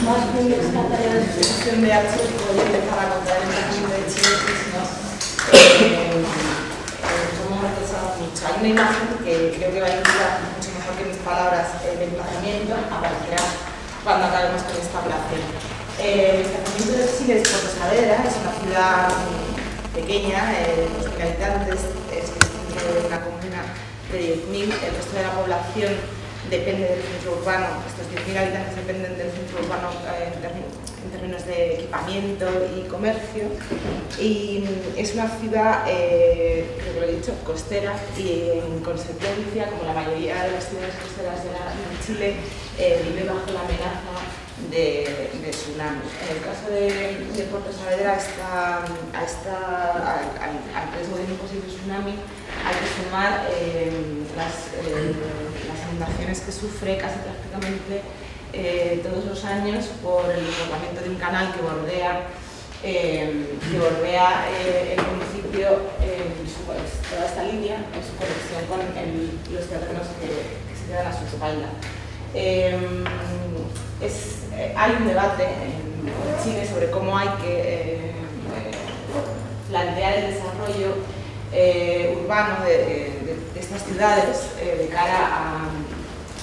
más premios en la tarea de exposición de archivos que voy a empezar a contar el emplazamiento de Chile, que si no, somos artesanos mucho. Hay una imagen que creo que va a ilustrar mucho mejor que mis palabras el emplazamiento, aparecerá cuando acabemos con esta plaza. El emplazamiento de Chile es Puerto Saavedra, es una ciudad pequeña, 2.000 habitantes, es dentro de una comuna de 10.000, el resto de la población depende del centro urbano, estos 10.000 habitantes dependen del centro urbano en términos de equipamiento y comercio, y es una ciudad, creo que lo he dicho, costera, y en consecuencia, como la mayoría de las ciudades costeras de Chile, vive bajo la amenaza de tsunami. En el caso de Puerto Saavedra, al riesgo de un posible tsunami hay que sumar las inundaciones que sufre casi prácticamente todos los años por el desbordamiento de un canal que bordea el municipio, toda esta línea, en su conexión con los terrenos que se quedan a su espalda. Hay un debate en Chile sobre cómo hay que plantear el desarrollo urbano de estas ciudades de cara a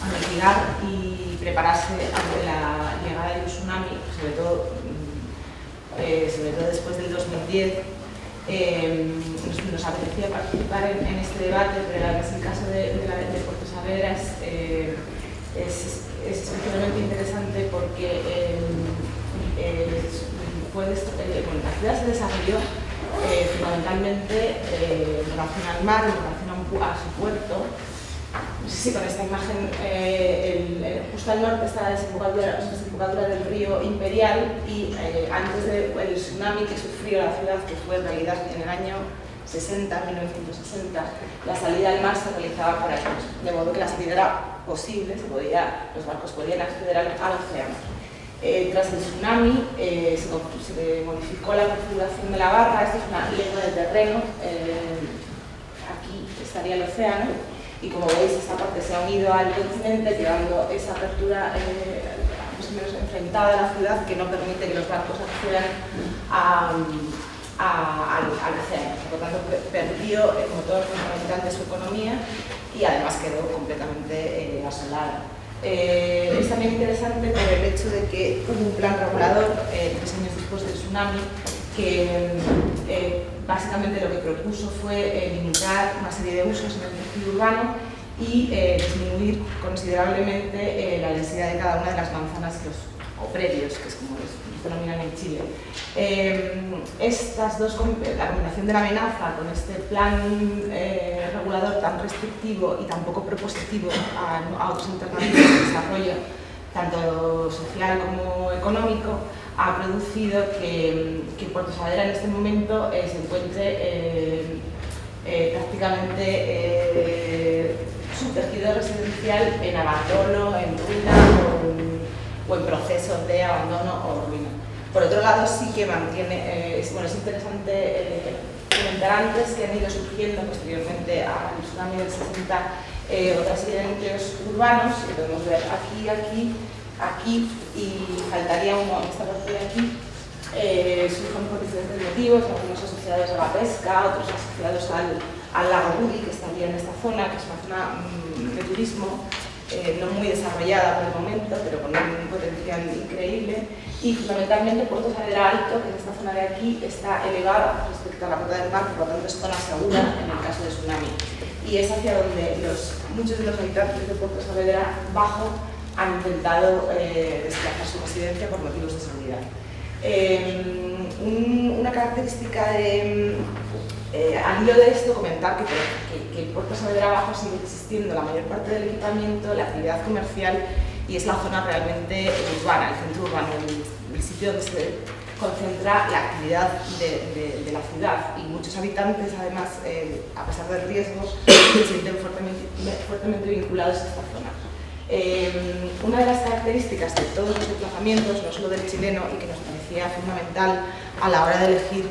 mitigar y prepararse ante la llegada de un tsunami, sobre todo después del 2010. Nos apetecía participar en este debate, pero la verdad es que el caso de Puerto Saavedra es especialmente interesante porque la ciudad se desarrolló fundamentalmente en relación al mar, en relación a su puerto. No sé si con esta imagen, justo al norte está la desembocadura del río Imperial, y antes del tsunami que sufrió la ciudad, que fue en realidad en el año 1960, la salida al mar se realizaba por aquí, de modo que la salida era posible, los barcos podían acceder al océano. Tras el tsunami se modificó la configuración de la barra. Esta es una legua de terreno, aquí estaría el océano, y como veis esta parte se ha unido al continente, quedando esa apertura más o menos enfrentada a la ciudad, que no permite que los barcos accedan al océano. Por lo tanto, perdió, como todos los habitantes, su economía, y además quedó completamente asolada. Es también interesante por el hecho de que hubo un plan regulador 3 años después del tsunami que básicamente lo que propuso fue limitar una serie de usos en el tejido urbano y disminuir considerablemente la densidad de cada una de las manzanas o predios, que es como los denominan en Chile. La combinación de la amenaza con este plan regulador tan restrictivo y tan poco propositivo a otros alternativas de desarrollo, tanto social como económico, ha producido que Puerto Saavedra en este momento se encuentre prácticamente su tejido residencial en abandono, en ruina o en proceso de abandono o ruina. Por otro lado, sí que mantiene, es interesante comentar antes que han ido surgiendo posteriormente al tsunami del 60 otra serie de núcleos urbanos, que podemos ver aquí, y faltaría uno en esta parte de aquí. Surgen por diferentes motivos, algunos asociados a la pesca, otros asociados al lago Budi, que estaría en esta zona, que es una zona de turismo no muy desarrollada por el momento, pero con un potencial increíble. Y fundamentalmente Puerto Saavedra Alto, que en esta zona de aquí está elevada respecto a la cota del mar, por lo tanto es zona segura en el caso de tsunami. Y es hacia donde muchos de los habitantes de Puerto Saavedra Bajo han intentado desplazar su residencia por motivos de seguridad. Una característica al hilo de esto, comentar que Puerto Saavedra Bajo sigue existiendo la mayor parte del equipamiento, la actividad comercial, y es la zona realmente urbana, el centro urbano, el sitio donde se concentra la actividad de la ciudad, y muchos habitantes, además, a pesar del riesgo, se sienten fuertemente vinculados a esta zona. Una de las características de todos los desplazamientos, no solo del chileno, y que nos parecía fundamental a la hora de elegir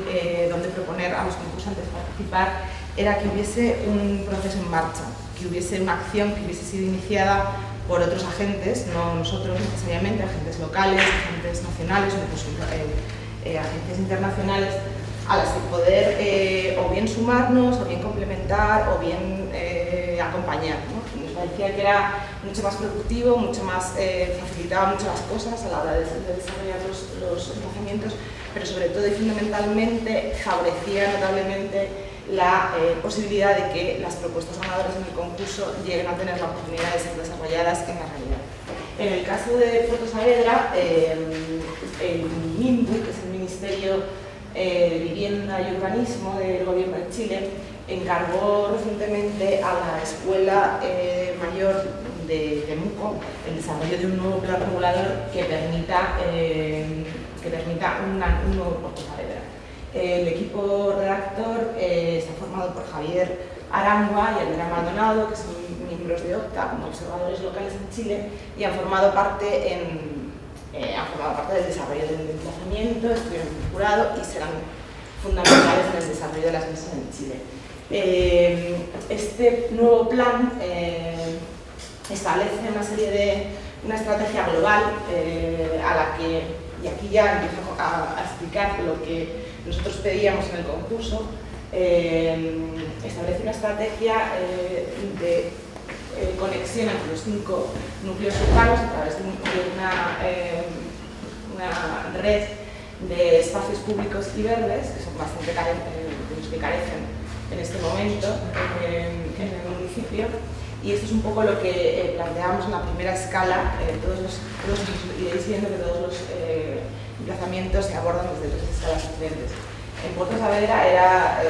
dónde proponer a los concursantes participar, era que hubiese un proceso en marcha, que hubiese una acción que hubiese sido iniciada por otros agentes, no nosotros necesariamente, agentes locales, agentes nacionales o incluso agencias internacionales, a las que poder o bien sumarnos, o bien complementar, o bien acompañar, ¿no? Nos parecía que era mucho más productivo, mucho más facilitaba mucho las cosas a la hora de desarrollar los emplazamientos, pero sobre todo y fundamentalmente favorecía notablemente la posibilidad de que las propuestas ganadoras en el concurso lleguen a tener la oportunidad de ser desarrolladas en la realidad. En el caso de Puerto Saavedra, el MIMBU, que es el Ministerio de Vivienda y Urbanismo del Gobierno de Chile, encargó recientemente a la Escuela Mayor de Temuco el desarrollo de un nuevo plan regulador que permita un nuevo Puerto Saavedra. El equipo redactor está formado por Javier Arangua y Andrea Maldonado, que son miembros de OCTA como observadores locales en Chile, y han formado parte del desarrollo del emplazamiento, estuvieron en el jurado y serán fundamentales en el desarrollo de las mesas en Chile. Este nuevo plan establece una estrategia global a la que, y aquí ya empiezo a explicar lo que nosotros pedíamos en el concurso, establece una estrategia de conexión entre los 5 núcleos urbanos a través de una red de espacios públicos y verdes, que son bastante de los que carecen en este momento en el municipio. Y esto es un poco lo que planteamos en la primera escala. Iréis viendo que todos los emplazamientos se abordan desde 3 escalas diferentes. En Puerto Saavedra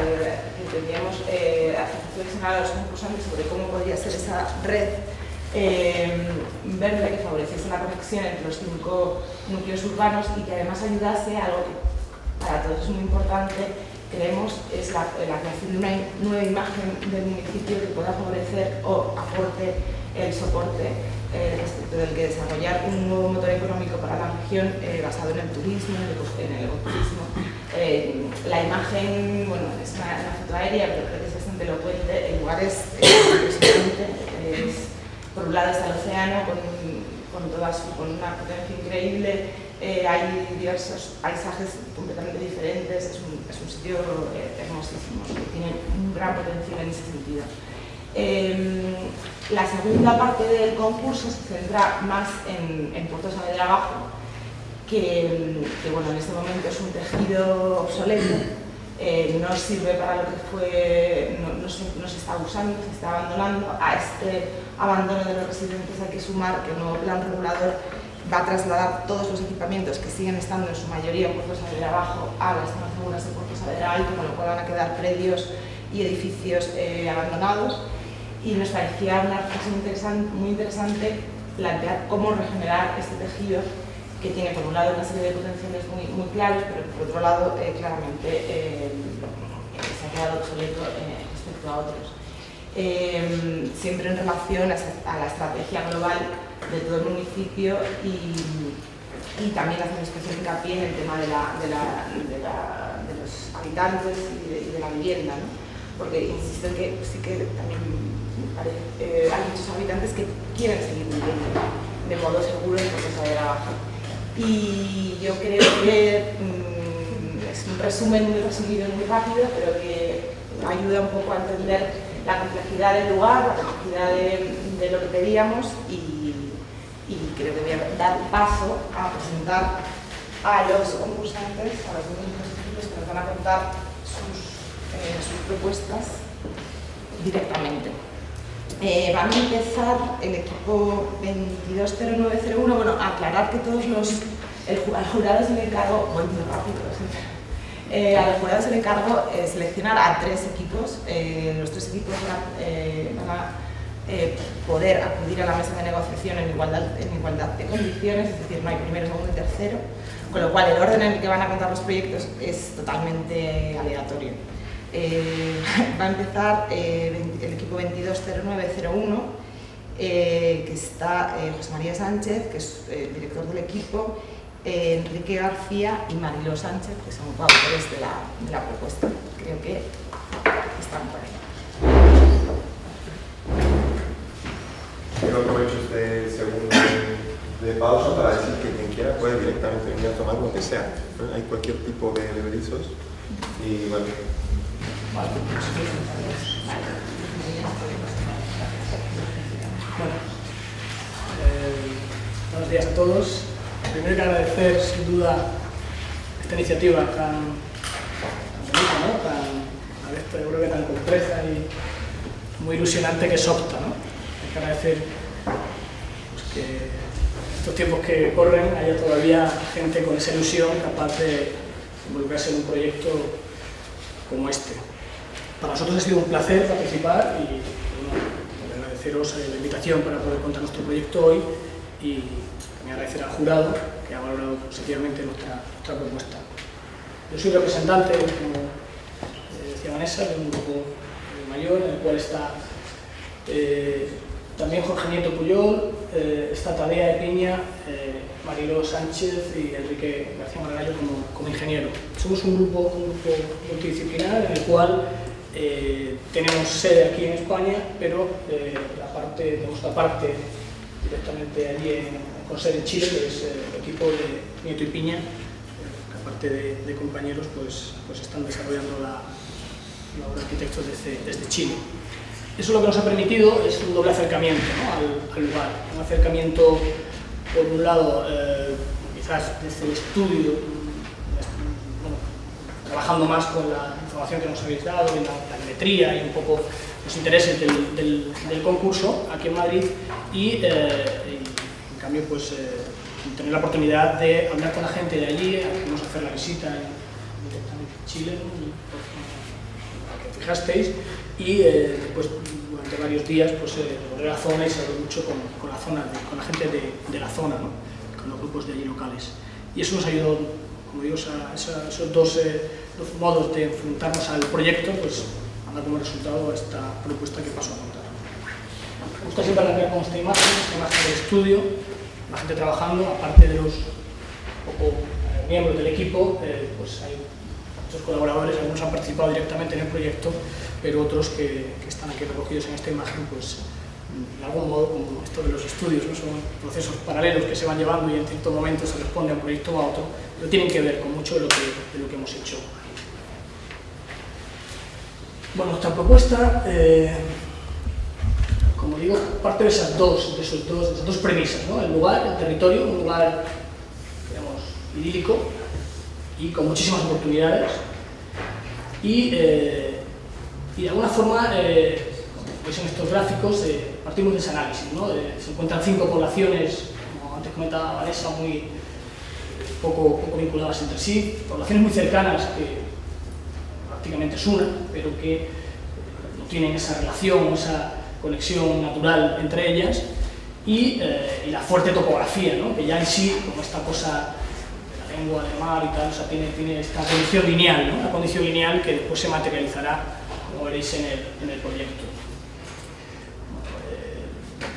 entendíamos hacer reflexionar a los concursantes sobre cómo podría ser esa red verde que favoreciese la conexión entre los 5 núcleos urbanos y que además ayudase a algo que para todos es muy importante, creemos, es la creación de una nueva imagen del municipio que pueda favorecer o aporte el soporte respecto del que desarrollar un nuevo motor económico para la región basado en el turismo, en el ecoturismo. La imagen, bueno, es una foto aérea, pero creo que es bastante elocuente. El lugar es impresionante. Por un lado está el océano con una potencia increíble. Hay diversos paisajes completamente diferentes. Es un sitio hermosísimo, que tiene un gran potencial en ese sentido. La segunda parte del concurso se centra más en Puerto Saavedra Abajo, que bueno, en este momento es un tejido obsoleto, no sirve para lo que fue, no se está usando, se está abandonando. A este abandono de los residentes hay que sumar que el nuevo plan regulador va a trasladar todos los equipamientos que siguen estando en su mayoría en Puerto Saavedra Abajo a las zonas seguras de Puerto Saavedra Alto, con lo cual van a quedar predios y edificios abandonados. Y nos parecía una reflexión muy interesante plantear cómo regenerar este tejido que tiene por un lado una serie de potenciales muy claros, pero por otro lado claramente se ha quedado obsoleto respecto a otros. Siempre en relación a la estrategia global de todo el municipio y también hacer especial hincapié en el tema de los habitantes y de la vivienda, ¿no? Porque insisto en que sí que también hay muchos habitantes que quieren seguir viviendo de modo seguro en Puerto Saavedra Abajo. Y yo creo que es un resumen muy resumido y muy rápido, pero que ayuda un poco a entender la complejidad del lugar, la complejidad de lo que pedíamos y creo que voy a dar paso a presentar a los concursantes, a los municipios que nos van a contar sus propuestas directamente. Van a empezar el equipo 220901. Bueno, aclarar que todos al jurado se le encargó, bueno, muy rápido, a los jurados se le encargó seleccionar a 3 equipos. Los 3 equipos van a poder acudir a la mesa de negociación en igualdad de condiciones, es decir, no hay primero, segundo y tercero, con lo cual el orden en el que van a contar los proyectos es totalmente aleatorio. Va a empezar el equipo 220901, que está José María Sánchez, que es el director del equipo, Enrique García y Mariló Sánchez, que son coautores de la propuesta. Creo que están por ahí. Yo aprovecho este de pausa para decir que quien quiera puede directamente venir a tomar lo que sea, ¿no? Hay cualquier tipo de berizos y bueno. Bueno, buenos días a todos. Primero que agradecer sin duda esta iniciativa tan bonita, ¿no? Yo creo que tan compleja y muy ilusionante que es Opta, ¿no? Hay que agradecer pues, que en estos tiempos que corren haya todavía gente con esa ilusión capaz de involucrarse en un proyecto como este. Para nosotros ha sido un placer participar y bueno, agradeceros la invitación para poder contar nuestro proyecto hoy y también agradecer al jurado que ha valorado positivamente nuestra propuesta. Yo soy representante, como decía Vanessa, de un grupo mayor en el cual está también Jorge Nieto Puyol, está Tadea de Piña, Marilo Sánchez y Enrique García Margallo como ingeniero. Somos un grupo multidisciplinar en el cual tenemos sede aquí en España, pero tenemos la parte directamente allí con sede en Chile, que es el equipo de Nieto y Piña, que aparte de compañeros pues están desarrollando la obra de arquitectos desde Chile. Eso lo que nos ha permitido es un doble acercamiento, ¿no? al lugar. Un acercamiento, por un lado, quizás desde el estudio, bueno, trabajando más con la información que nos habéis dado, en la metría y un poco los intereses del concurso aquí en Madrid y en cambio, pues, tener la oportunidad de hablar con la gente de allí, vamos a hacer la visita directamente en Chile, ¿no? Que fijasteis, y después durante varios días pues recorrer la zona y saber mucho con la gente de la zona, ¿no? Con los grupos de allí locales. Y eso nos ayudó, como digo, esos dos modos de enfrentarnos al proyecto, pues a dar como resultado esta propuesta que paso a contar. Me gusta siempre arrancar con esta imagen del estudio, la gente trabajando, aparte de los miembros del equipo, pues hay muchos colaboradores, algunos han participado directamente en el proyecto, pero otros que están aquí recogidos en esta imagen, pues de algún modo, como esto de los estudios, ¿no? Son procesos paralelos que se van llevando y en cierto momento se responde a un proyecto o a otro, pero tienen que ver con mucho de lo que hemos hecho. Bueno, nuestra propuesta, como digo, parte de esas dos premisas, ¿no? El lugar, el territorio, un lugar, digamos, idílico y con muchísimas oportunidades y de alguna forma, como veis en estos gráficos, partimos de ese análisis, ¿no? Se encuentran 5 poblaciones, como antes comentaba Vanessa, muy poco vinculadas entre sí, poblaciones muy cercanas que prácticamente es una, pero que no tienen esa relación, esa conexión natural entre ellas, y la fuerte topografía, ¿no? Que ya en sí, como esta cosa de la lengua del mar y tal, o sea, tiene esta condición lineal, ¿no? Una condición lineal que después se materializará, como veréis en el proyecto.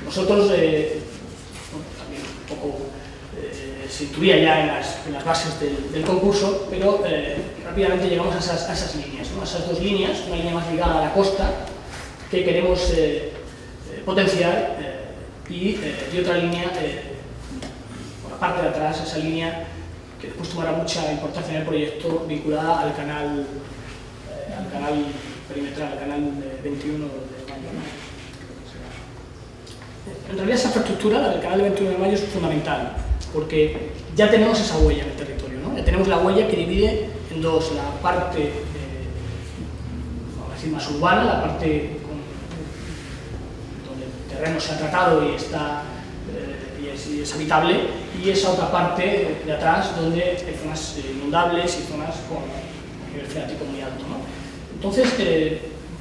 Nosotros, también un poco se intuía ya en las bases del concurso, pero rápidamente llegamos a esas líneas, ¿no? A esas dos líneas, una línea más ligada a la costa, que queremos potenciar, y otra línea por la parte de atrás, esa línea que después tomará mucha importancia en el proyecto, vinculada al canal perimetral, al canal 21 de Mayo. En realidad esa infraestructura, la del canal de 21 de Mayo, es fundamental, porque ya tenemos esa huella en el territorio, ¿no? Ya tenemos la huella que divide en dos, la parte vamos a decir, más urbana, la parte donde el terreno se ha tratado y está y es habitable, y esa otra parte de atrás donde hay zonas inundables y zonas con nivel freático muy alto, ¿no? Entonces,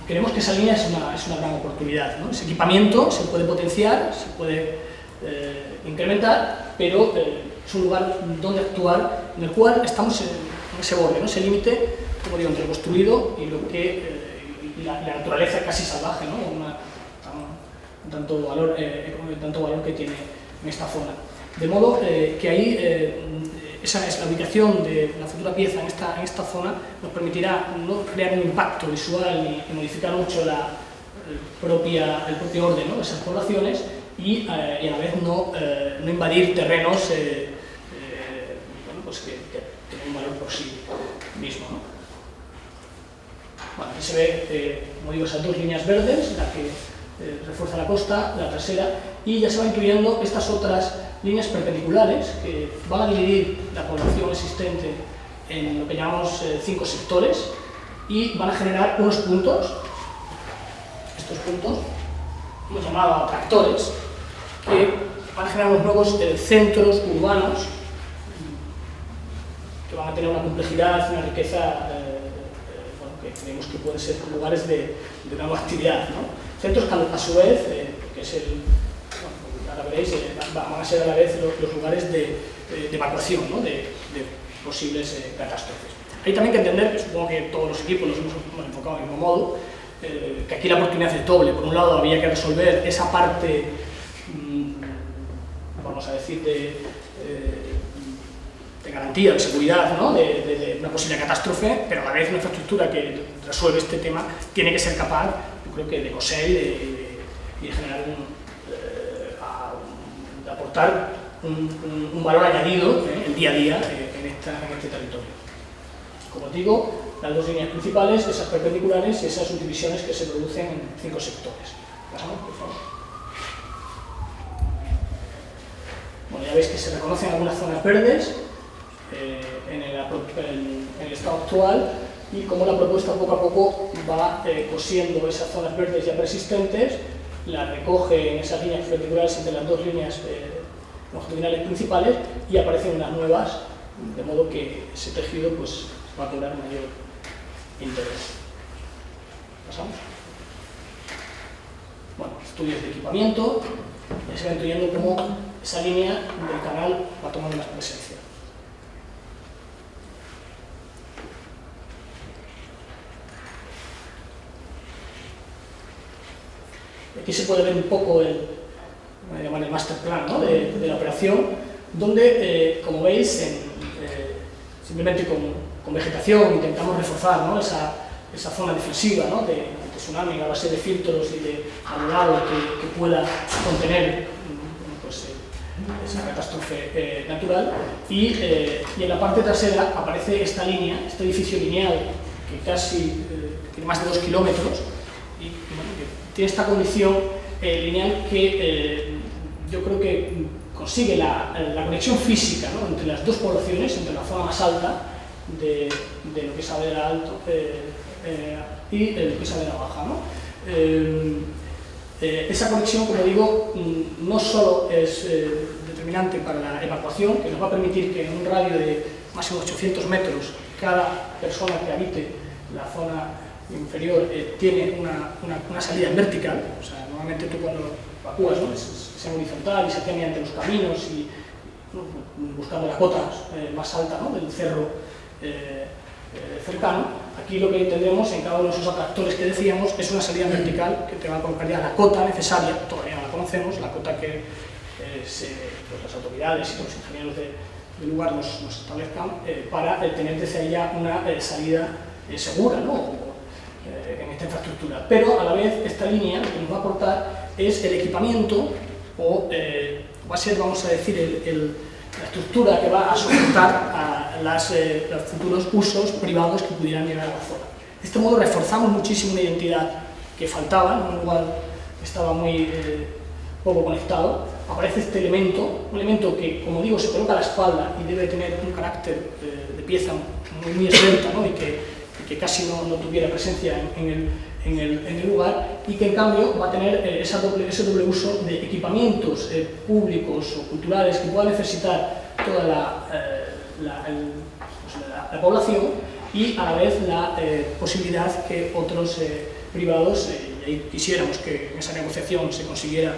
creemos que esa línea es una gran oportunidad, ¿no? Ese equipamiento se puede potenciar, se puede incrementar, pero es un lugar donde actuar, en el cual estamos en ese borde, ¿no? Ese límite, como digo, entre el construido y y la naturaleza casi salvaje, ¿no? Tanto valor que tiene en esta zona. De modo que ahí esa es la ubicación de la futura pieza en esta zona, nos permitirá no crear un impacto visual ni modificar mucho el propio orden, ¿no? De esas poblaciones, y a la vez no invadir terrenos bueno, pues que tienen un valor por sí mismo, ¿no? Bueno, aquí se ve, como digo, esas dos líneas verdes, la que refuerza la costa, la trasera, y ya se va incluyendo estas otras líneas perpendiculares que van a dividir la población existente en lo que llamamos 5 sectores y van a generar unos puntos, estos puntos, hemos llamado atractores, que van a generar unos nuevos centros urbanos que van a tener una complejidad, una riqueza, bueno, que creemos que pueden ser lugares de nueva actividad, ¿no? Centros que a su vez, que es bueno, ahora veréis, van a ser a la vez los lugares de evacuación, ¿no? de posibles catástrofes. Hay también que entender, que supongo que todos los equipos los hemos enfocado del mismo modo, que aquí la oportunidad es doble. Por un lado, había que resolver esa parte, vamos a decir, de garantía, de seguridad, ¿no? de una posible catástrofe, pero a la vez una infraestructura que resuelve este tema tiene que ser capaz, yo creo que de coser y de generar de aportar un valor añadido el día a día en este territorio. Como os digo, las dos líneas principales, esas perpendiculares y esas subdivisiones que se producen en 5 sectores. Pasamos, por favor. Bueno, ya veis que se reconocen algunas zonas verdes en el estado actual y como la propuesta poco a poco va cosiendo esas zonas verdes ya persistentes, las recoge en esas líneas perpendiculares entre las dos líneas longitudinales principales y aparecen unas nuevas, de modo que ese tejido pues, va a cobrar mayor interés. ¿Pasamos? Bueno, estudios de equipamiento, ya se va intuyendo cómo esa línea del canal va tomando más presencia. Aquí se puede ver un poco el master plan, ¿no? de la operación, donde, como veis, simplemente con vegetación intentamos reforzar, ¿no? esa zona defensiva, ¿no? de tsunami a base de filtros y de alumbrado que pueda contener pues, esa catástrofe natural. Y en la parte trasera aparece esta línea, este edificio lineal que casi tiene más de 2 kilómetros y bueno, que tiene esta condición lineal que yo creo que consigue la conexión física, ¿no? entre las dos poblaciones, entre la zona más alta de lo que es Saavedra Alto y lo que es Saavedra Baja, ¿no? Esa conexión, como digo, no solo es determinante para la evacuación, que nos va a permitir que en un radio de máximo 800 metros cada persona que habite la zona inferior tiene una salida en vertical. O sea, normalmente tú cuando evacúas, ¿no? es en horizontal y se hace mediante los caminos y buscando la cota más alta, ¿no? del cerro cercano. Aquí lo que tendremos en cada uno de esos atractores que decíamos es una salida vertical que te va a colocar ya la cota necesaria, todavía no la conocemos, la cota que pues las autoridades y los ingenieros del lugar nos establezcan para tener desde ahí ya una salida segura, ¿no? En esta infraestructura. Pero a la vez esta línea lo que nos va a aportar es el equipamiento o va a ser, vamos a decir, la estructura que va a soportar a los futuros usos privados que pudieran llegar a la zona. De este modo reforzamos muchísimo una identidad que faltaba, en un lugar que estaba muy poco conectado. Aparece este elemento, un elemento que, como digo, se coloca a la espalda y debe tener un carácter de pieza muy esbelta, ¿no? y que casi no tuviera presencia en el lugar, y que en cambio va a tener ese doble uso de equipamientos públicos o culturales que pueda necesitar toda la población, y a la vez la posibilidad que otros privados, y quisiéramos que en esa negociación se consiguiera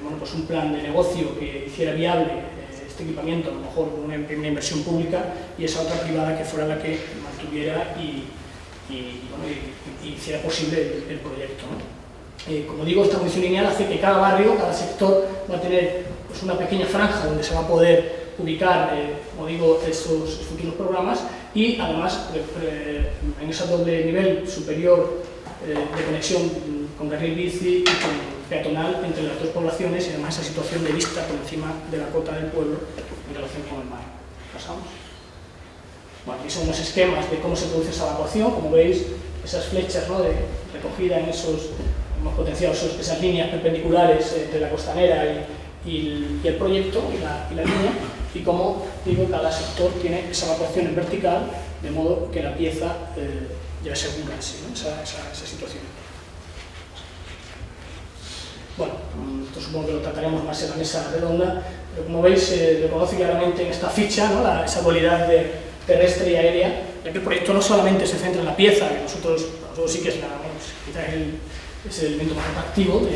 bueno, pues un plan de negocio que hiciera viable este equipamiento, a lo mejor con una inversión pública, y esa otra privada que fuera la que mantuviera y hiciera posible el proyecto, ¿no? Como digo, esta condición lineal hace que cada barrio, cada sector va a tener pues, una pequeña franja donde se va a poder ubicar, como digo, esos futuros programas, y además en ese doble nivel superior de conexión con carril bici y con peatonal entre las dos poblaciones y además esa situación de vista por encima de la cota del pueblo en relación con el mar. ¿Pasamos? Bueno, aquí son unos esquemas de cómo se produce esa evacuación. Como veis, esas flechas, ¿no?, de recogida en esos, hemos potenciado esas líneas perpendiculares entre la costanera y el proyecto y la línea, y como digo, cada sector tiene esa evacuación en vertical, de modo que la pieza ya asegura así, ¿no?, esa situación. Bueno, esto supongo que lo trataremos más en la mesa redonda, pero como veis se reconoce claramente en esta ficha, ¿no?, esa dualidad de terrestre y aérea, ya que el proyecto no solamente se centra en la pieza, que nosotros sí que es quizás es el elemento más atractivo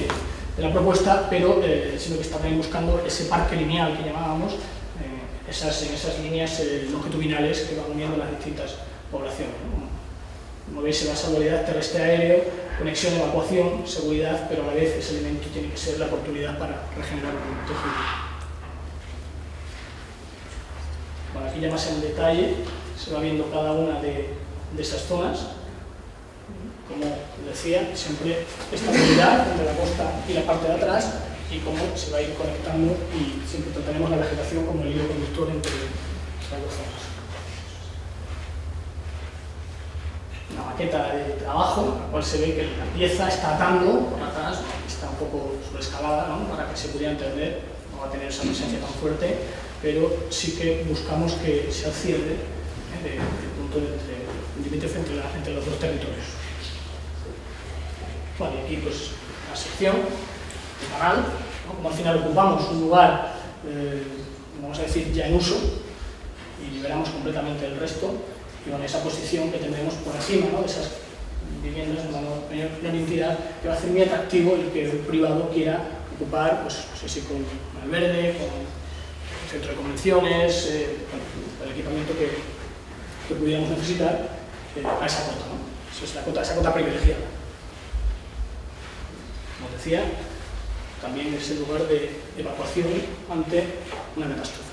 de la propuesta, pero sino que está también buscando ese parque lineal que llamábamos, en esas líneas longitudinales que van uniendo las distintas poblaciones, ¿no? Como veis, se basa en dualidad terrestre-aéreo, conexión, evacuación, seguridad, pero a la vez ese elemento tiene que ser la oportunidad para regenerar el tejido. Bueno, aquí ya más en detalle se va viendo cada una de esas zonas. Como decía, siempre esta unidad entre la costa y la parte de atrás, y cómo se va a ir conectando, y siempre trataremos la vegetación como el hilo conductor entre las dos zonas. Una maqueta de abajo, en la cual se ve que la pieza está atando por atrás, está un poco sobreescalada, ¿no?, para que se pudiera entender, no va a tener esa presencia tan fuerte, pero sí que buscamos que sea el cierre del punto de límite entre los dos territorios. Vale, aquí pues la sección, el canal, ¿no?, como al final ocupamos un lugar, vamos a decir, ya en uso, y liberamos completamente el resto, y con esa posición que tendremos por encima, ¿no?, de esas viviendas de menor entidad, que va a hacer muy atractivo el que el privado quiera ocupar, pues no sé si con el verde, con el centro de convenciones, el equipamiento que pudiéramos necesitar a esa cota, ¿no? Eso es esa cota privilegiada. Como decía, también es el lugar de evacuación ante una catástrofe.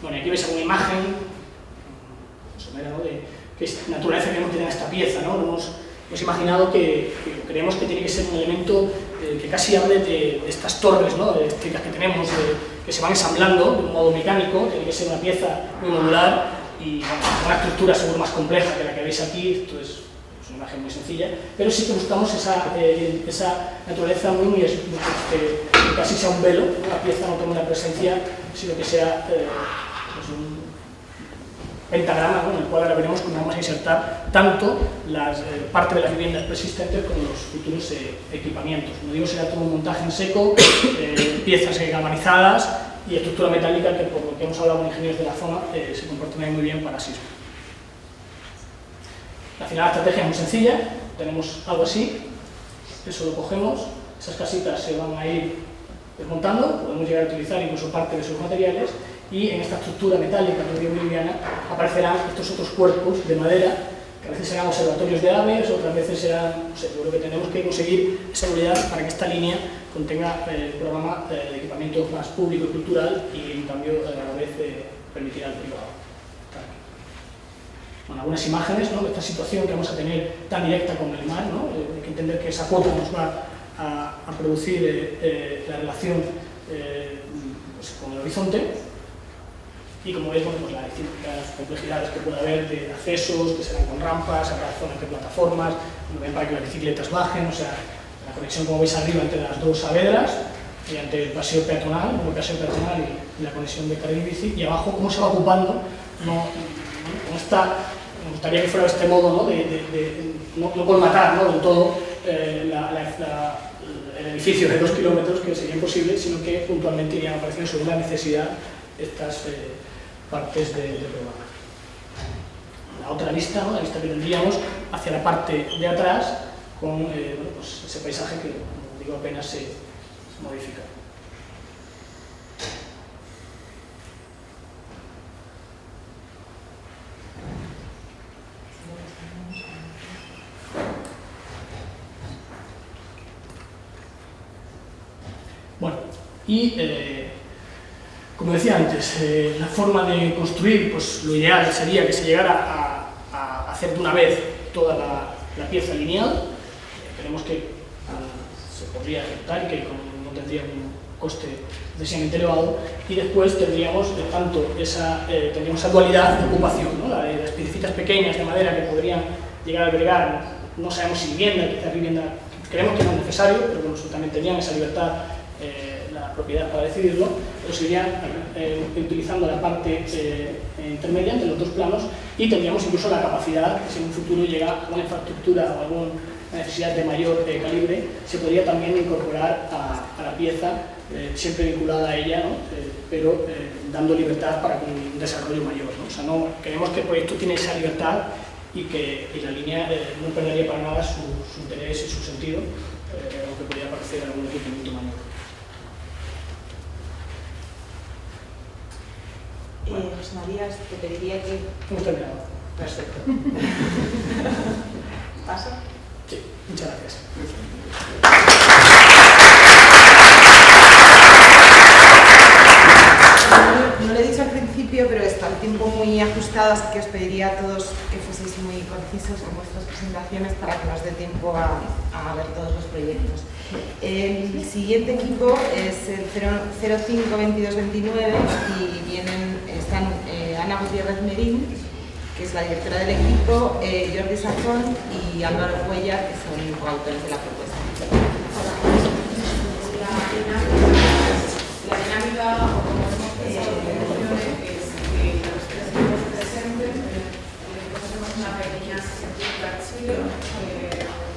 Bueno, aquí veis una imagen somera, ¿no?, de qué naturaleza queremos tener esta pieza, ¿no? Hemos imaginado que creemos que tiene que ser un elemento que casi hable de estas torres, ¿no?, eléctricas que tenemos, que se van ensamblando de un modo mecánico. Tiene que ser una pieza muy modular y, bueno, una estructura seguro más compleja que la que veis aquí. Esto es una imagen muy sencilla, pero sí que buscamos esa naturaleza muy que casi sea un velo, ¿no? La pieza no tome una presencia, sino que sea pues un pentagrama, ¿no?, en el cual ahora veremos cómo vamos a insertar tanto parte de las viviendas persistentes como los futuros equipamientos. Como digo, será todo un montaje en seco, piezas galvanizadas y estructura metálica que, por lo que hemos hablado con ingenieros de la zona, se comportan muy bien para sismo. Al final la estrategia es muy sencilla, tenemos algo así, eso lo cogemos, esas casitas se van a ir desmontando, podemos llegar a utilizar incluso parte de sus materiales, y en esta estructura metálica muy liviana aparecerán estos otros cuerpos de madera, que a veces serán observatorios de aves, otras veces serán, no sé, yo creo que tenemos que conseguir esa unidad para que esta línea contenga el programa de equipamiento más público y cultural, y en cambio a la vez permitirá al privado. Bueno, algunas imágenes, ¿no?, de esta situación que vamos a tener tan directa con el mar, ¿no? Hay que entender que esa cuota nos va a producir la relación pues, con el horizonte, y como veis, bueno, pues las distintas complejidades que puede haber de accesos, que serán con rampas, habrá zonas de plataformas, para que las bicicletas bajen, o sea, la conexión, como veis arriba, entre las dos saavedras, mediante el paseo peatonal, y la conexión de carril bici, y abajo cómo se va ocupando, no está, me gustaría que fuera de este modo, ¿no?, no colmatar, ¿no?, del todo el edificio de 2 kilómetros, que sería imposible, sino que puntualmente irían apareciendo sobre la necesidad estas partes del programa. La otra lista, ¿no?, la lista que tendríamos hacia la parte de atrás, con bueno, pues ese paisaje que, como digo, apenas se modifica. Bueno, y como decía antes, la forma de construir, pues lo ideal sería que se llegara a hacer de una vez toda la pieza lineal. Tenemos que se podría ejecutar y que no tendría un coste excesivamente elevado, y después tendríamos tendríamos esa dualidad de ocupación, ¿no? La de las piecitas pequeñas de madera que podrían llegar a albergar, no sabemos si vivienda, quizás vivienda, creemos que no es necesario, pero bueno, también tenían esa libertad, la propiedad para decidirlo, pero seguirían utilizando la parte intermedia entre los dos planos, y tendríamos incluso la capacidad, si en un futuro llega alguna infraestructura o alguna necesidad de mayor calibre, se podría también incorporar a la pieza, siempre vinculada a ella, ¿no? Pero dando libertad para un desarrollo mayor, ¿no? O sea, creemos que el proyecto tiene esa libertad y que la línea no perdería para nada su interés y su sentido, aunque podría parecer algún equipamiento mayor. José María, te pediría que... Hemos terminado. Perfecto. ¿Paso? Sí, muchas gracias. No lo he dicho al principio, pero está el tiempo muy ajustado, así que os pediría a todos que fueseis muy concisos con vuestras presentaciones para que nos dé tiempo a ver todos los proyectos. El siguiente equipo es el 052229 y están Ana Gutiérrez Merín, que es la directora del equipo, Jordi Sazón y Álvaro Cuellar, que son coautores de la propuesta. La dinámica, o como hemos pensado, es que los tres equipos presentes, hacemos una pequeña sesión de archivo,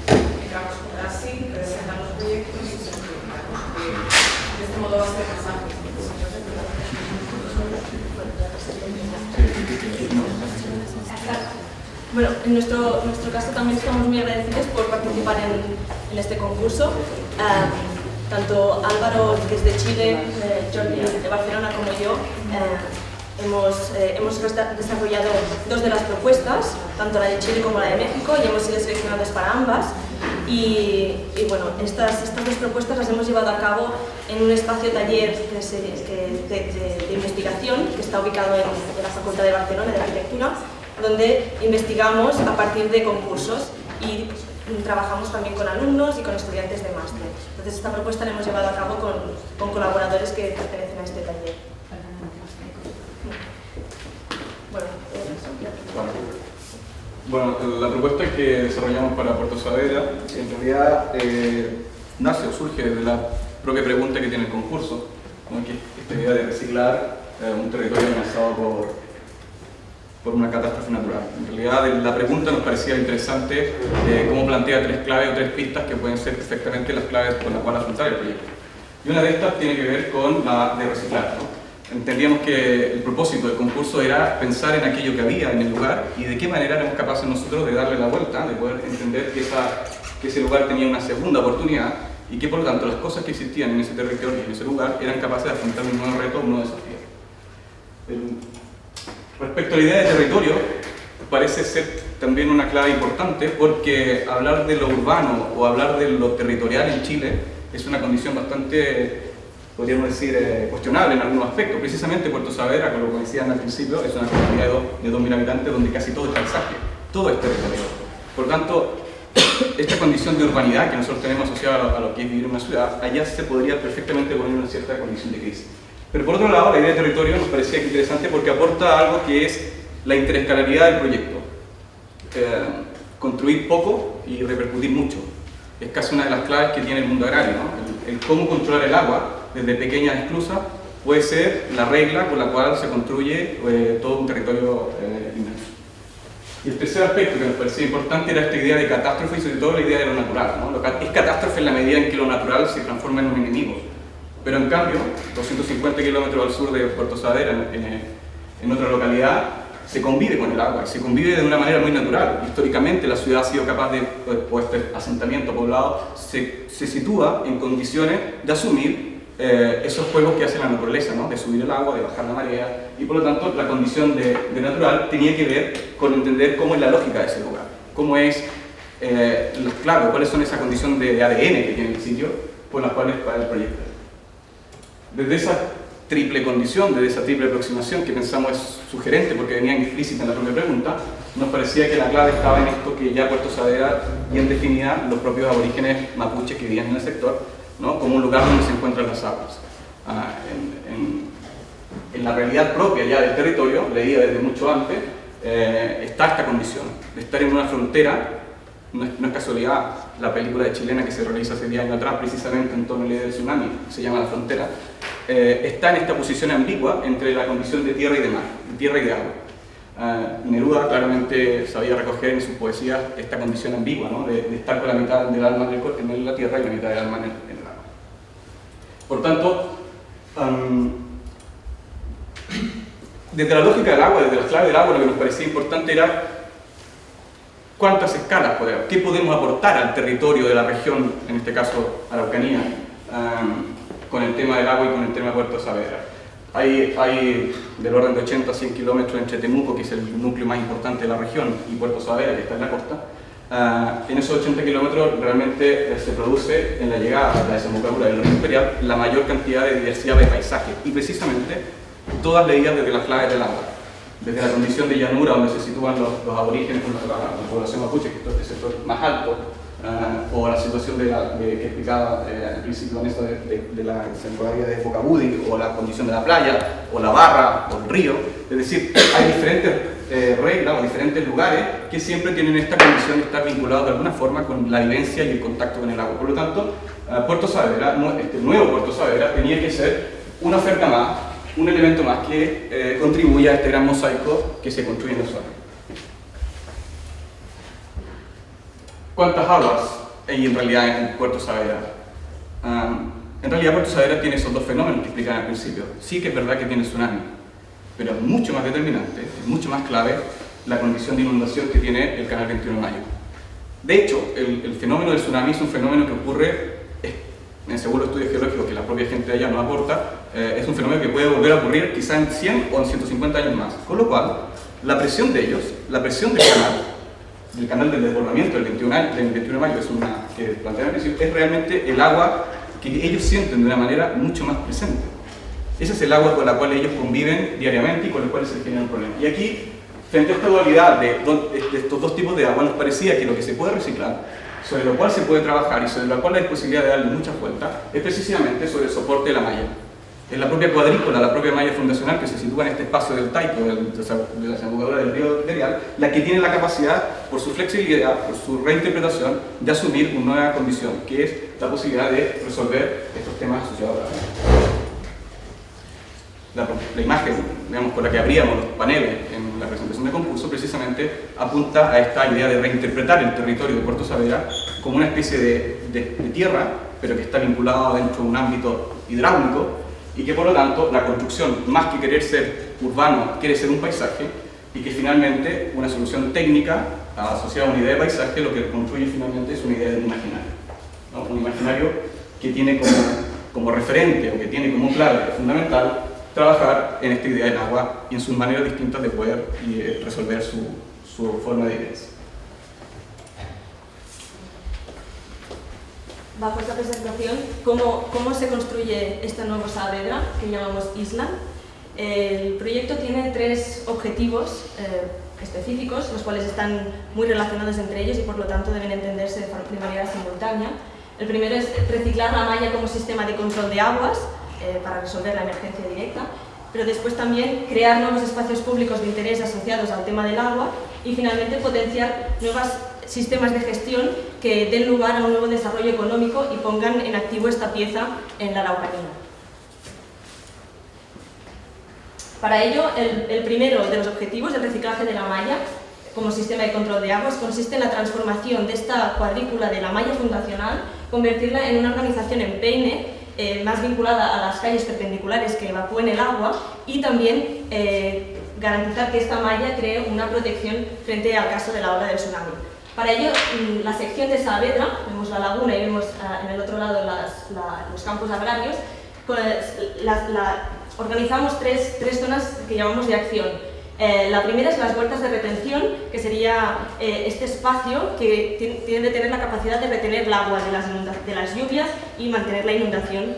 entramos por Brasil, presentan los proyectos y se preguntan. De este modo va a ser más amplio. Bueno, en nuestro caso también estamos muy agradecidos por participar en este concurso. Tanto Álvaro, que es de Chile, Jordi de Barcelona, como yo, hemos desarrollado dos de las propuestas, tanto la de Chile como la de México, y hemos sido seleccionados para ambas. Y bueno, estas dos propuestas las hemos llevado a cabo en un espacio taller de investigación que está ubicado en la Facultad de Barcelona de Arquitectura, donde investigamos a partir de concursos y trabajamos también con alumnos y con estudiantes de máster. Entonces esta propuesta la hemos llevado a cabo con colaboradores que pertenecen a este taller. Bueno, la propuesta que desarrollamos para Puerto Saavedra en realidad nace o surge de la propia pregunta que tiene el concurso, ¿no? Que es esta idea de reciclar un territorio amenazado por una catástrofe natural. En realidad la pregunta nos parecía interesante cómo plantea tres claves o tres pistas que pueden ser perfectamente las claves con las cuales afrontar el proyecto. Y una de estas tiene que ver con la de reciclar, ¿no? Entendíamos que el propósito del concurso era pensar en aquello que había en el lugar y de qué manera éramos capaces nosotros de darle la vuelta, de poder entender que ese lugar tenía una segunda oportunidad y que por lo tanto las cosas que existían en ese territorio y en ese lugar eran capaces de afrontar un nuevo reto, un nuevo desafío. Respecto a la idea de territorio, parece ser también una clave importante porque hablar de lo urbano o hablar de lo territorial en Chile es una condición bastante, podríamos decir, cuestionable en algunos aspectos. Precisamente Puerto Saavedra, como lo decían al principio, es una comunidad de 2.000 habitantes donde casi todo es paisaje, todo es territorio. Por lo tanto, esta condición de urbanidad que nosotros tenemos asociada a lo que es vivir en una ciudad, allá se podría perfectamente poner una cierta condición de crisis. Pero por otro lado, la idea de territorio nos parecía interesante porque aporta algo que es la interescalaridad del proyecto. Construir poco y repercutir mucho. Es casi una de las claves que tiene el mundo agrario, ¿no? El cómo controlar el agua desde pequeñas esclusas puede ser la regla con la cual se construye todo un territorio inmenso. Y el tercer aspecto que nos parecía importante era esta idea de catástrofe y sobre todo la idea de lo natural, ¿no? Es catástrofe en la medida en que lo natural se transforma en un enemigo. Pero en cambio, 250 kilómetros al sur de Puerto Saavedra, en otra localidad, se convive con el agua, se convive de una manera muy natural. Históricamente la ciudad ha sido capaz de, o este asentamiento poblado, se sitúa en condiciones de asumir esos juegos que hace la naturaleza, ¿no? De subir el agua, de bajar la marea, y por lo tanto la condición de natural tenía que ver con entender cómo es la lógica de ese lugar, cómo es, claro, cuáles son esa condición de ADN que tiene el sitio, por las cuales va el proyecto. Desde esa triple condición, desde esa triple aproximación que pensamos es sugerente porque venía implícita en la propia pregunta, nos parecía que la clave estaba en esto que ya Puerto Saavedra bien definida los propios aborígenes mapuches que vivían en el sector, ¿no? Como un lugar donde se encuentran las aguas. En la realidad propia ya del territorio, leída desde mucho antes, está esta condición de estar en una frontera. No es casualidad la película de chilena que se realiza hace 10 años atrás, precisamente en torno a la idea del tsunami, se llama La Frontera, está en esta posición ambigua entre la condición de tierra y de mar, de tierra y de agua. Neruda claramente sabía recoger en sus poesías esta condición ambigua, ¿no? de estar con la mitad del alma en la tierra y la mitad del alma en el agua. Por tanto, desde la lógica del agua, desde las claves del agua, lo que nos parecía importante era cuántas escalas podemos, qué podemos aportar al territorio de la región, en este caso Araucanía, con el tema del agua y con el tema de Puerto Saavedra. Hay del orden de 80 a 100 kilómetros entre Temuco, que es el núcleo más importante de la región, y Puerto Saavedra, que está en la costa. En esos 80 kilómetros realmente se produce en la llegada a la desembocadura del río Imperial la mayor cantidad de diversidad de paisajes, y precisamente todas leídas desde las claves del agua. Desde la condición de llanura donde se sitúan los aborígenes con la población mapuche, que es el sector más alto, o la situación que explicaba al principio Vanessa de la desembocadura de Bocabudi, o la condición de la playa, o la barra, o el río. Es decir, hay diferentes reglas o diferentes lugares que siempre tienen esta condición de estar vinculados de alguna forma con la vivencia y el contacto con el agua. Por lo tanto, Puerto Saavedra, este nuevo Puerto Saavedra, tenía que ser una oferta más, un elemento más que contribuya a este gran mosaico que se construye en la zona. ¿Cuántas aguas hay en realidad en Puerto Saavedra? En realidad Puerto Saavedra tiene esos dos fenómenos que explicaba al principio. Sí que es verdad que tiene tsunami, pero es mucho más determinante, es mucho más clave la condición de inundación que tiene el canal 21 de Mayo. De hecho, el fenómeno del tsunami es un fenómeno que ocurre, según los estudios geológicos que la propia gente de allá nos aporta, es un fenómeno que puede volver a ocurrir quizá en 100 o en 150 años más. Con lo cual, la presión de ellos, la presión del canal del desbordamiento del 21 de mayo, es una que plantean al principio, es realmente el agua que ellos sienten de una manera mucho más presente. Ese es el agua con la cual ellos conviven diariamente y con el cual se genera un problema. Y aquí, frente a esta dualidad de estos dos tipos de agua, nos parecía que lo que se puede reciclar, sobre lo cual se puede trabajar y sobre lo cual hay posibilidad de darle muchas vueltas, es precisamente sobre el soporte de la malla. Es la propia cuadrícula, la propia malla fundacional que se sitúa en este espacio del Taico, de la desembocadura del río Imperial, la que tiene la capacidad, por su flexibilidad, por su reinterpretación, de asumir una nueva condición, que es la posibilidad de resolver estos temas asociados a la imagen, digamos, con la que abríamos los paneles en la presentación de concurso, precisamente apunta a esta idea de reinterpretar el territorio de Puerto Saavedra como una especie de tierra, pero que está vinculado dentro de un ámbito hidráulico, y que por lo tanto la construcción, más que querer ser urbano, quiere ser un paisaje, y que finalmente una solución técnica asociada a una idea de paisaje lo que construye finalmente es una idea de un imaginario, ¿no? Un imaginario que tiene como referente o que tiene como clave fundamental trabajar en esta idea del agua y en sus maneras distintas de poder resolver su forma de vivencia. Bajo esta presentación, ¿cómo se construye esta nueva Saavedra, que llamamos isla? El proyecto tiene tres objetivos específicos, los cuales están muy relacionados entre ellos y por lo tanto deben entenderse de manera simultánea. El primero es reciclar la malla como sistema de control de aguas para resolver la emergencia directa, pero después también crear nuevos espacios públicos de interés asociados al tema del agua y finalmente potenciar nuevos sistemas de gestión que den lugar a un nuevo desarrollo económico y pongan en activo esta pieza en la Araucanía. Para ello, el primero de los objetivos, el reciclaje de la malla como sistema de control de aguas, consiste en la transformación de esta cuadrícula de la malla fundacional, convertirla en una organización en peine más vinculada a las calles perpendiculares que evacúen el agua y también garantizar que esta malla cree una protección frente al caso de la ola del tsunami. Para ello, la sección de Saavedra, vemos la laguna y vemos en el otro lado los campos agrarios, organizamos tres zonas que llamamos de acción. La primera es las huertas de retención, que sería este espacio que tiene de tener la capacidad de retener el agua de las lluvias y mantener la inundación.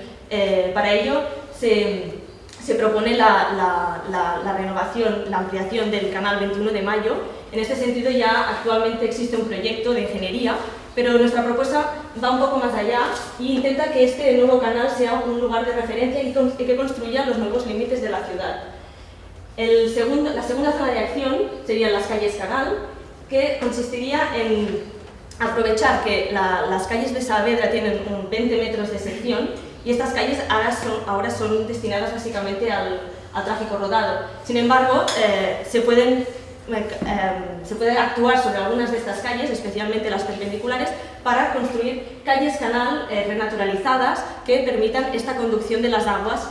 Para ello se se propone la renovación, la ampliación del canal 21 de Mayo. En este sentido ya actualmente existe un proyecto de ingeniería, pero nuestra propuesta va un poco más allá e intenta que este nuevo canal sea un lugar de referencia y que construya los nuevos límites de la ciudad. La segunda zona de acción serían las calles canal, que consistiría en aprovechar que las calles de Saavedra tienen 20 metros de sección y estas calles ahora son destinadas básicamente al tráfico rodado. Sin embargo, se puede actuar sobre algunas de estas calles, especialmente las perpendiculares, para construir calles canal renaturalizadas que permitan esta conducción de las aguas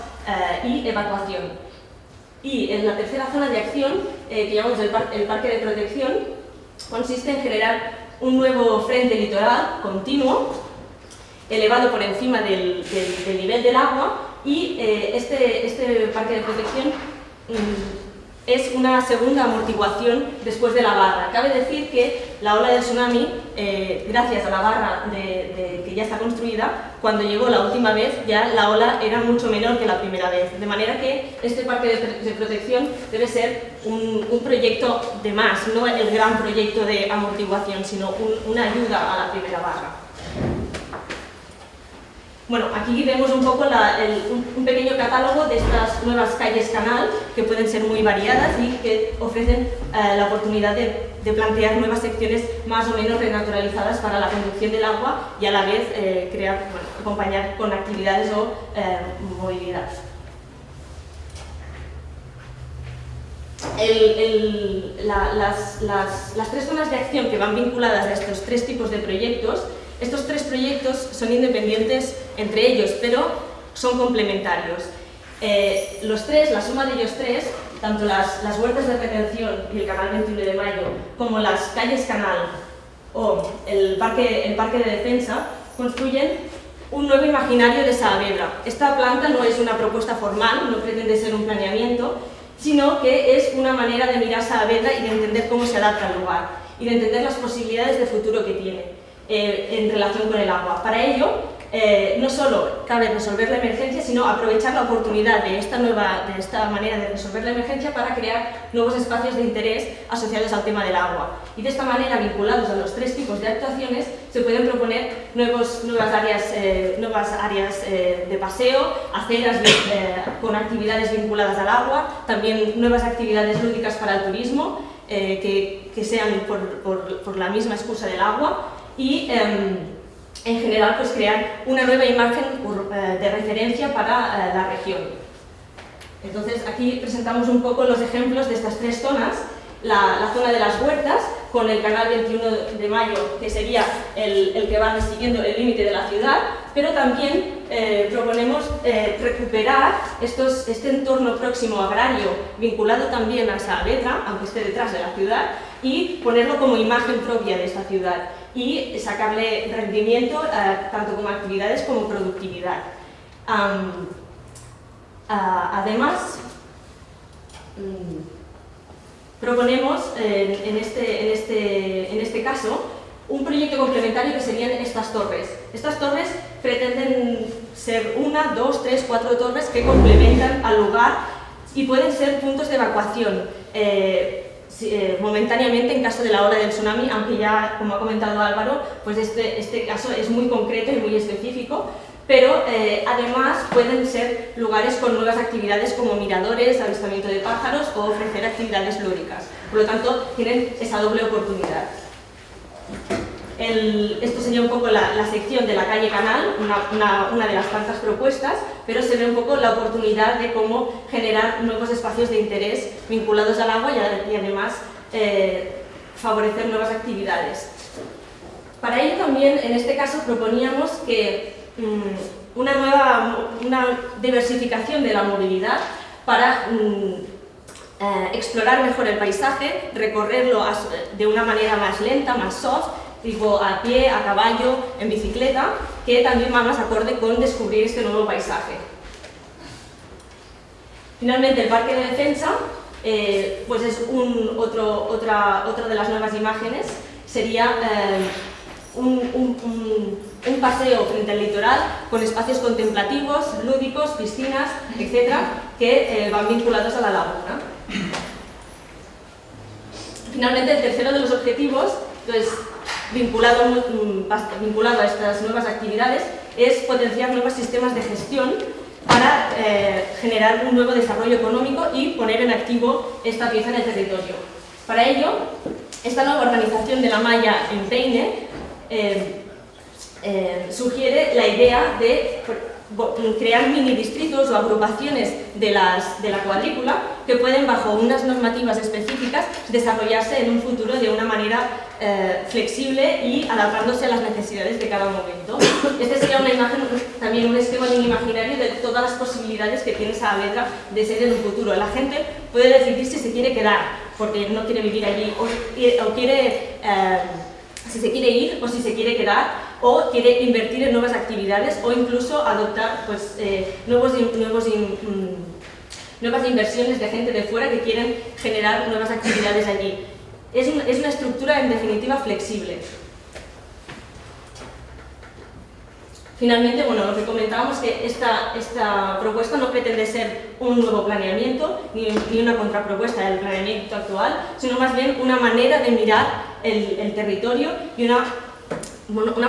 y evacuación. Y en la tercera zona de acción, que llamamos el parque de protección, consiste en generar un nuevo frente litoral continuo, elevado por encima del nivel del agua, y este parque de protección es una segunda amortiguación después de la barra. Cabe decir que la ola del tsunami, gracias a la barra que ya está construida, cuando llegó la última vez ya la ola era mucho menor que la primera vez. De manera que este parque de protección debe ser un proyecto de más, no el gran proyecto de amortiguación, sino una ayuda a la primera barra. Bueno, aquí vemos un poco un pequeño catálogo de estas nuevas calles canal que pueden ser muy variadas y que ofrecen la oportunidad de plantear nuevas secciones más o menos renaturalizadas para la conducción del agua y a la vez acompañar con actividades o movilidad. Las tres zonas de acción que van vinculadas a estos tres tipos de proyectos, estos tres proyectos son independientes entre ellos, pero son complementarios. Los tres, la suma de ellos tres, tanto las huertas de retención y el canal 21 de Mayo, como las calles canal o el parque de defensa, construyen un nuevo imaginario de Saavedra. Esta planta no es una propuesta formal, no pretende ser un planeamiento, sino que es una manera de mirar Saavedra y de entender cómo se adapta al lugar y de entender las posibilidades de futuro que tiene en relación con el agua. Para ello, no solo cabe resolver la emergencia, sino aprovechar la oportunidad de esta manera de resolver la emergencia para crear nuevos espacios de interés asociados al tema del agua. Y de esta manera, vinculados a los tres tipos de actuaciones, se pueden proponer nuevas áreas de paseo, aceras con actividades vinculadas al agua, también nuevas actividades lúdicas para el turismo, que sean por la misma excusa del agua, y en general pues crear una nueva imagen de referencia para la región. Entonces aquí presentamos un poco los ejemplos de estas tres zonas. La zona de las huertas, con el canal 21 de Mayo, que sería el que va siguiendo el límite de la ciudad, pero también proponemos recuperar este entorno próximo agrario, vinculado también a Saavedra, aunque esté detrás de la ciudad, y ponerlo como imagen propia de esta ciudad y sacarle rendimiento tanto como actividades como productividad. Además, proponemos en este caso un proyecto complementario que serían estas torres. Estas torres pretenden ser 1, 2, 3, 4 torres que complementan al lugar y pueden ser puntos de evacuación momentáneamente en caso de la ola del tsunami, aunque ya, como ha comentado Álvaro, pues este caso es muy concreto y muy específico, pero además pueden ser lugares con nuevas actividades como miradores, avistamiento de pájaros o ofrecer actividades lúdicas. Por lo tanto, tienen esa doble oportunidad. Esto sería un poco la sección de la calle Canal, una de las tantas propuestas, pero se ve un poco la oportunidad de cómo generar nuevos espacios de interés vinculados al agua y además favorecer nuevas actividades. Para ello también, en este caso, proponíamos que una diversificación de la movilidad para explorar mejor el paisaje, recorrerlo de una manera más lenta, más soft, tipo a pie, a caballo, en bicicleta, que también va más acorde con descubrir este nuevo paisaje. Finalmente, el parque de defensa, pues es otra de las nuevas imágenes, sería un paseo frente al litoral con espacios contemplativos, lúdicos, piscinas, etc., que van vinculados a la laguna. Finalmente, el tercero de los objetivos, pues, vinculado a estas nuevas actividades, es potenciar nuevos sistemas de gestión para generar un nuevo desarrollo económico y poner en activo esta pieza en el territorio. Para ello, esta nueva organización de la malla en Peine sugiere la idea de crear mini distritos o agrupaciones de la cuadrícula que pueden, bajo unas normativas específicas, desarrollarse en un futuro de una manera flexible y adaptándose a las necesidades de cada momento. Este sería una imagen, también un esquema de un imaginario de todas las posibilidades que tiene Saavedra de ser en un futuro. La gente puede decidir si se quiere quedar porque no quiere vivir allí o quiere, si se quiere ir o si se quiere quedar, o quiere invertir en nuevas actividades o incluso adoptar pues, nuevas inversiones de gente de fuera que quieren generar nuevas actividades allí. Es una estructura en definitiva flexible. Finalmente, bueno, lo que comentábamos que esta propuesta no pretende ser un nuevo planeamiento ni una contrapropuesta del planeamiento actual, sino más bien una manera de mirar el territorio y una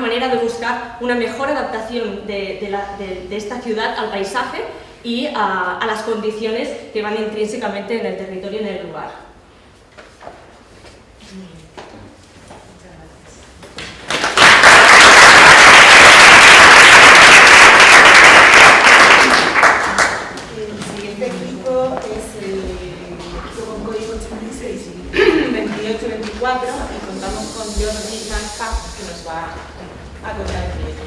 manera de buscar una mejor adaptación de esta ciudad al paisaje y a las condiciones que van intrínsecamente en el territorio y en el lugar. El siguiente equipo es el equipo con código 86 y 2824 y contamos con Jordi Narja, que nos va a contar el proyecto.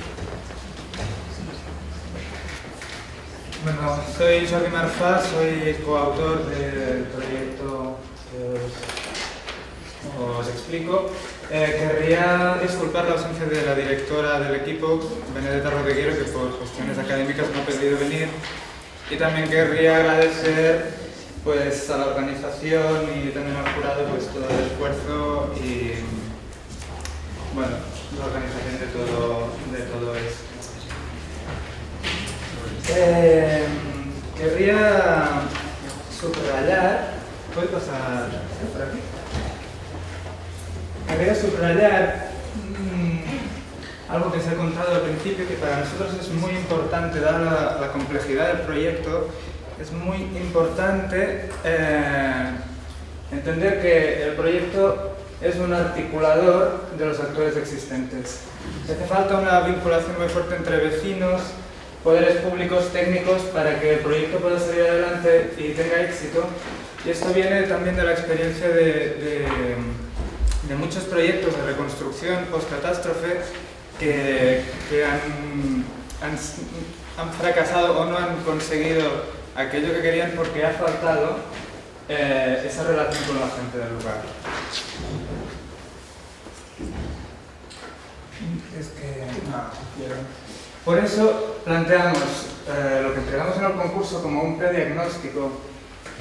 Bueno, soy Jordi Marfà, soy coautor del proyecto que os explico. Querría disculpar la ausencia de la directora del equipo, Benedetta Rodeguero, que por cuestiones académicas no ha podido venir. Y también querría agradecer pues, a la organización y también al jurado pues, todo el esfuerzo y bueno, la organización de todo esto. Querría subrayar, ¿puedes pasar por aquí? Querría subrayar algo que se ha contado al principio, que para nosotros es muy importante, dada la complejidad del proyecto, es muy importante entender que el proyecto es un articulador de los actores existentes. Hace falta una vinculación muy fuerte entre vecinos, poderes públicos, técnicos, para que el proyecto pueda salir adelante y tenga éxito. Y esto viene también de la experiencia de muchos proyectos de reconstrucción post-catástrofe que han fracasado o no han conseguido aquello que querían porque ha faltado esa relación con la gente del lugar. Es que por eso planteamos lo que entregamos en el concurso como un prediagnóstico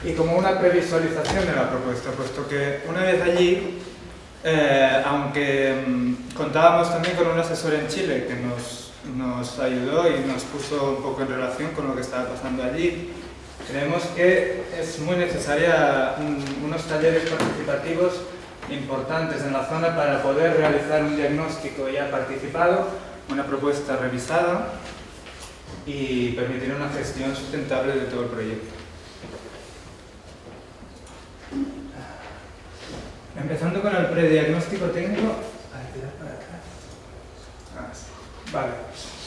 y como una previsualización de la propuesta, puesto que una vez allí, aunque contábamos también con un asesor en Chile que nos ayudó y nos puso un poco en relación con lo que estaba pasando allí, creemos que es muy necesaria unos talleres participativos importantes en la zona para poder realizar un diagnóstico ya participado, una propuesta revisada y permitir una gestión sustentable de todo el proyecto. Empezando con el prediagnóstico técnico. Vale.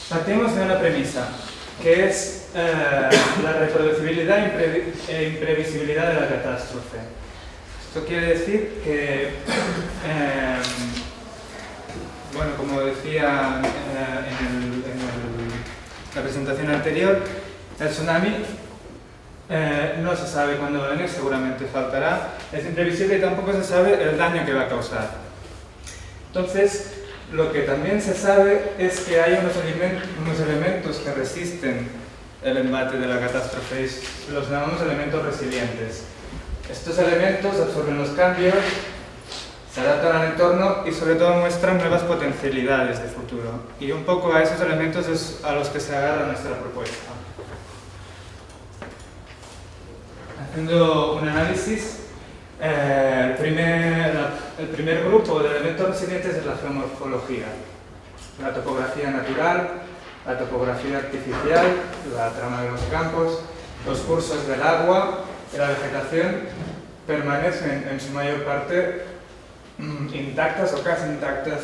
Partimos de una premisa, que es la reproducibilidad e imprevisibilidad de la catástrofe. Esto quiere decir que, bueno, como decía en la presentación anterior, el tsunami no se sabe cuándo va a venir, seguramente faltará, es imprevisible y tampoco se sabe el daño que va a causar. Entonces, lo que también se sabe es que hay unos elementos que resisten el embate de la catástrofe y los llamamos elementos resilientes. Estos elementos absorben los cambios, se adaptan al entorno y sobre todo muestran nuevas potencialidades de futuro. Y un poco a esos elementos es a los que se agarra nuestra propuesta. haciendo un análisis, el primer grupo de elementos resilientes es la geomorfología, la topografía natural, la topografía artificial, la trama de los campos, los cursos del agua y la vegetación permanecen en su mayor parte intactas o casi intactas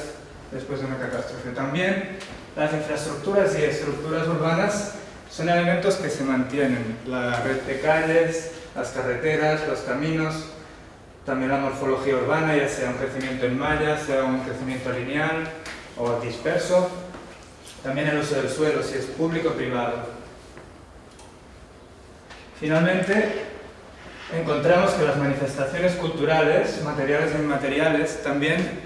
después de una catástrofe. También las infraestructuras y estructuras urbanas son elementos que se mantienen. La red de calles, las carreteras, los caminos, también la morfología urbana, ya sea un crecimiento en malla, sea un crecimiento lineal o disperso. También el uso del suelo, si es público o privado. Finalmente, encontramos que las manifestaciones culturales, materiales e inmateriales, también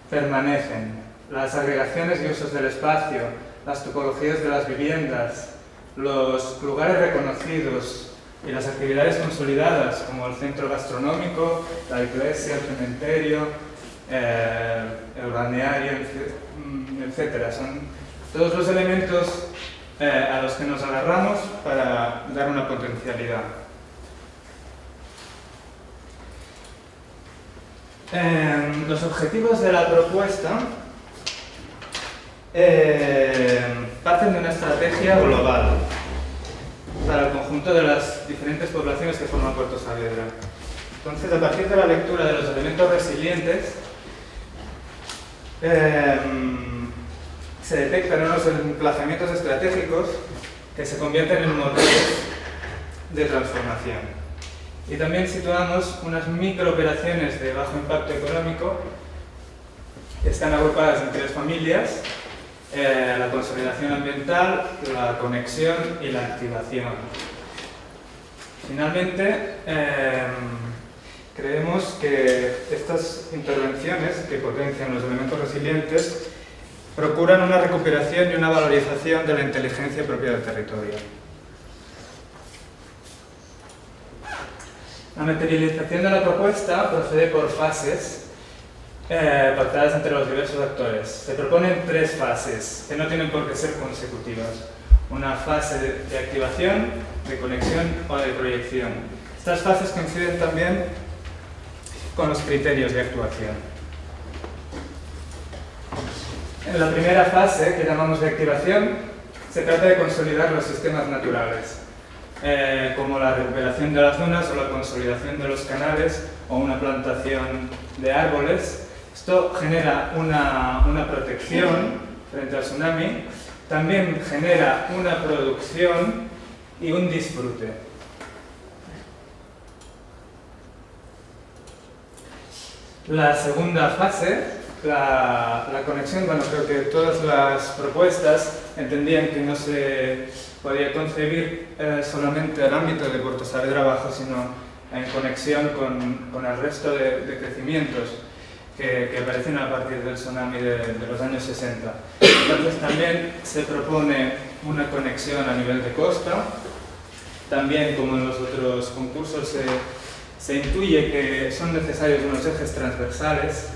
permanecen. Las agregaciones y usos del espacio, las topologías de las viviendas, los lugares reconocidos y las actividades consolidadas, como el centro gastronómico, la iglesia, el cementerio, el balneario, etc. Son todos los elementos a los que nos agarramos para dar una potencialidad. Los objetivos de la propuesta parten de una estrategia global para el conjunto de las diferentes poblaciones que forman Puerto Saavedra. Entonces, a partir de la lectura de los elementos resilientes, se detectan unos emplazamientos estratégicos que se convierten en modelos de transformación. Y también situamos unas microoperaciones de bajo impacto económico que están agrupadas en 3 familias: la consolidación ambiental, la conexión y la activación. Finalmente, creemos que estas intervenciones que potencian los elementos resilientes procuran una recuperación y una valorización de la inteligencia propia del territorio. La materialización de la propuesta procede por fases pactadas entre los diversos actores. Se proponen 3 fases, que no tienen por qué ser consecutivas. Una fase de activación, de conexión o de proyección. Estas fases coinciden también con los criterios de actuación. En la primera fase, que llamamos de activación, se trata de consolidar los sistemas naturales, como la recuperación de las dunas o la consolidación de los canales o una plantación de árboles. Esto genera una protección frente al tsunami, también genera una producción y un disfrute. La segunda fase, la conexión, bueno, creo que todas las propuestas entendían que no se podía concebir solamente el ámbito de Puerto Saavedra Bajo, sino en conexión con el resto de crecimientos que aparecen a partir del tsunami de los años 60. Entonces también se propone una conexión a nivel de costa. También, como en los otros concursos, se intuye que son necesarios unos ejes transversales.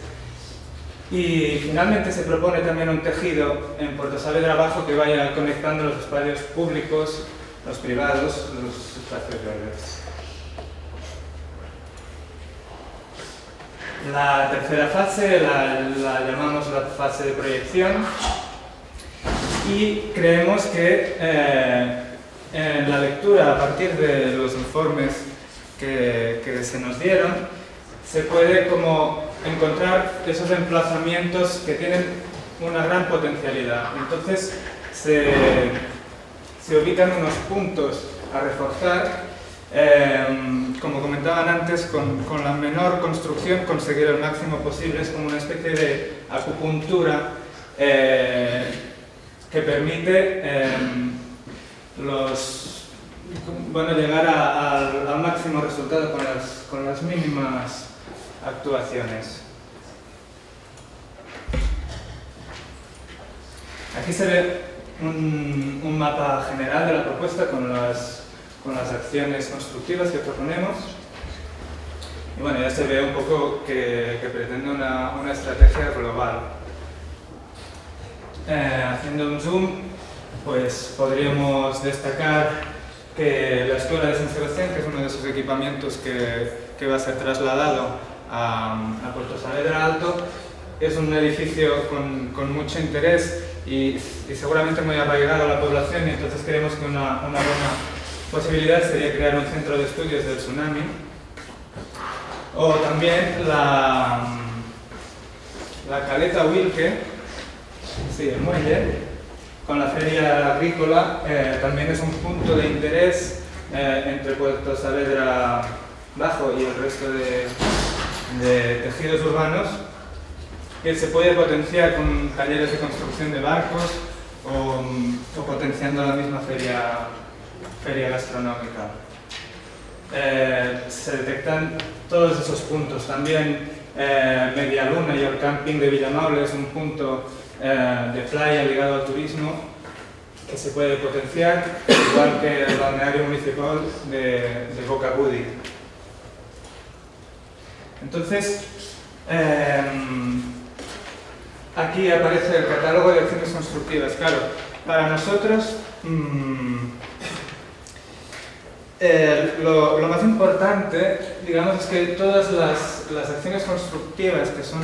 Y finalmente se propone también un tejido en Puerto Saavedra Bajo que vaya conectando los espacios públicos, los privados, los espacios verdes. La tercera fase la llamamos la fase de proyección y creemos que en la lectura a partir de los informes que se nos dieron se puede como encontrar esos emplazamientos que tienen una gran potencialidad. Entonces se ubican unos puntos a reforzar. Como comentaban antes, con la menor construcción conseguir el máximo posible. Es como una especie de acupuntura que permite llegar al máximo resultado con las mínimas actuaciones. Aquí se ve un mapa general de la propuesta con las acciones constructivas que proponemos. Y bueno, ya se ve un poco que pretende una estrategia global. Haciendo un zoom, pues podríamos destacar que la Escuela de San Sebastián, que es uno de esos equipamientos que va a ser trasladado a Puerto Saavedra Alto, es un edificio con mucho interés y seguramente muy arraigado a la población, y entonces creemos que una buena posibilidad sería crear un centro de estudios del tsunami. O también la caleta Wilke, sí, el muelle, con la feria agrícola, también es un punto de interés entre Puerto Saavedra Bajo y el resto de tejidos urbanos, que se puede potenciar con talleres de construcción de barcos o potenciando la misma feria gastronómica. Se detectan todos esos puntos. También Medialuna y el camping de Villamaule es un punto de playa ligado al turismo que se puede potenciar, igual que el balneario municipal de Boca Budi. Entonces, aquí aparece el catálogo de acciones constructivas. Claro, para nosotros lo más importante, digamos, es que todas las acciones constructivas que están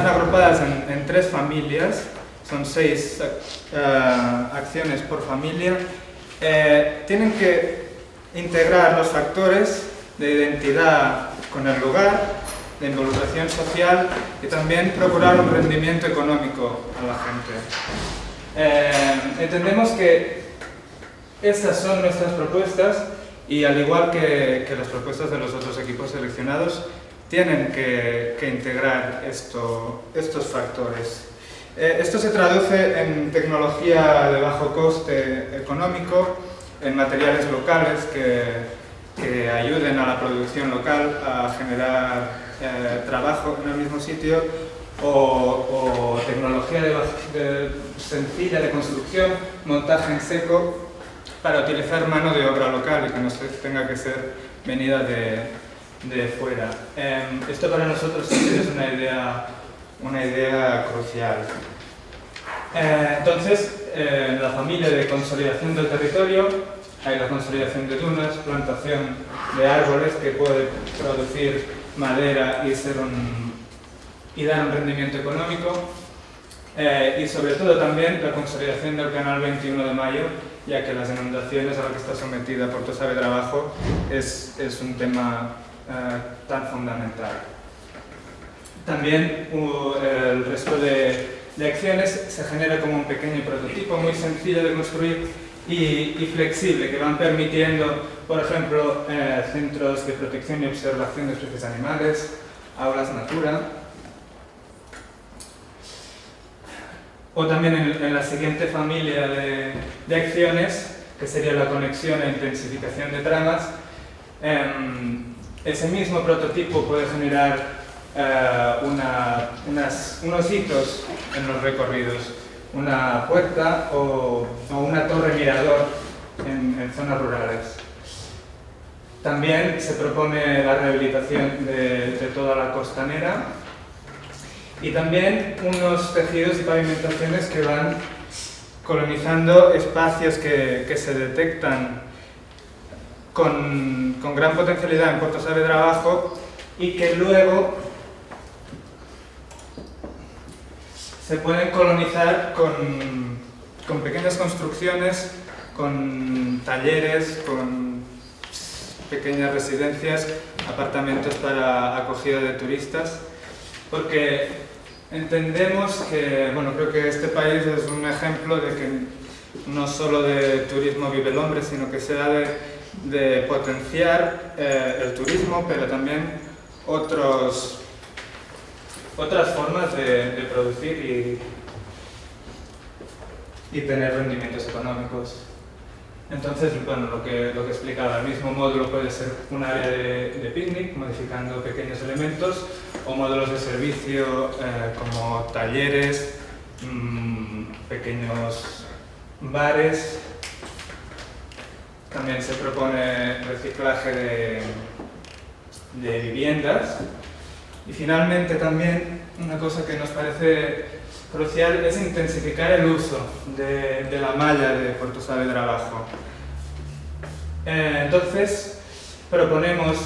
agrupadas en 3 familias, son 6 acciones por familia, tienen que integrar los factores de identidad con el lugar, de involucración social y también procurar un rendimiento económico a la gente. Entendemos que estas son nuestras propuestas y, al igual que las propuestas de los otros equipos seleccionados, tienen que integrar estos factores. Esto se traduce en tecnología de bajo coste económico, en materiales locales que ayuden a la producción local a generar trabajo en el mismo sitio, o tecnología sencilla de construcción, montaje en seco, para utilizar mano de obra local y que no tenga que ser venida de fuera. Esto para nosotros sí es una idea crucial. Entonces, en la familia de consolidación del territorio hay la consolidación de dunas, plantación de árboles que puede producir madera y dar un rendimiento económico, y sobre todo también la consolidación del canal 21 de Mayo, ya que las inundaciones a las que está sometida Puerto Saavedra Bajo es un tema tan fundamental. También el resto de acciones se genera como un pequeño prototipo muy sencillo de construir y flexible, que van permitiendo, por ejemplo, centros de protección y observación de especies animales, aulas natura, o también en la siguiente familia de acciones, que sería la conexión e intensificación de tramas. Ese mismo prototipo puede generar unos hitos en los recorridos, una puerta o una torre mirador en zonas rurales. También se propone la rehabilitación de toda la costanera y también unos tejidos y pavimentaciones que van colonizando espacios que se detectan con gran potencialidad en Puerto Saavedra Bajo y que luego se pueden colonizar con pequeñas construcciones, con talleres, con pequeñas residencias, apartamentos para acogida de turistas, porque entendemos que, bueno, creo que este país es un ejemplo de que no solo de turismo vive el hombre, sino que se ha de potenciar el turismo, pero también otras formas de producir y tener rendimientos económicos. Entonces, bueno, lo que explicaba, el mismo módulo puede ser un área de picnic, modificando pequeños elementos, o módulos de servicio como talleres, pequeños bares. También se propone reciclaje de viviendas. Y finalmente también una cosa que nos parece crucial es intensificar el uso de la malla de Puerto Saavedra Bajo. Entonces, proponemos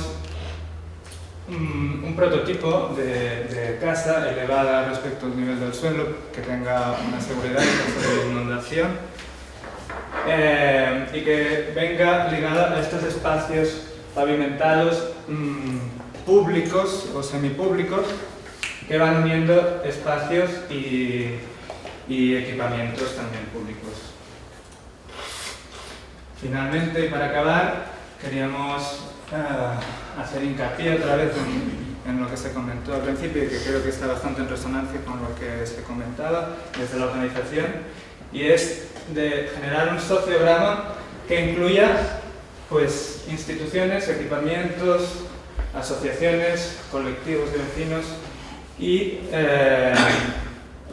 un prototipo de casa elevada respecto al nivel del suelo, que tenga una seguridad en caso de inundación, y que venga ligada a estos espacios pavimentados públicos o semipúblicos que van uniendo espacios y equipamientos también públicos. Finalmente, y para acabar, queríamos hacer hincapié otra vez en lo que se comentó al principio y que creo que está bastante en resonancia con lo que se comentaba desde la organización, y es de generar un sociograma que incluya pues, instituciones, equipamientos, asociaciones, colectivos de vecinos y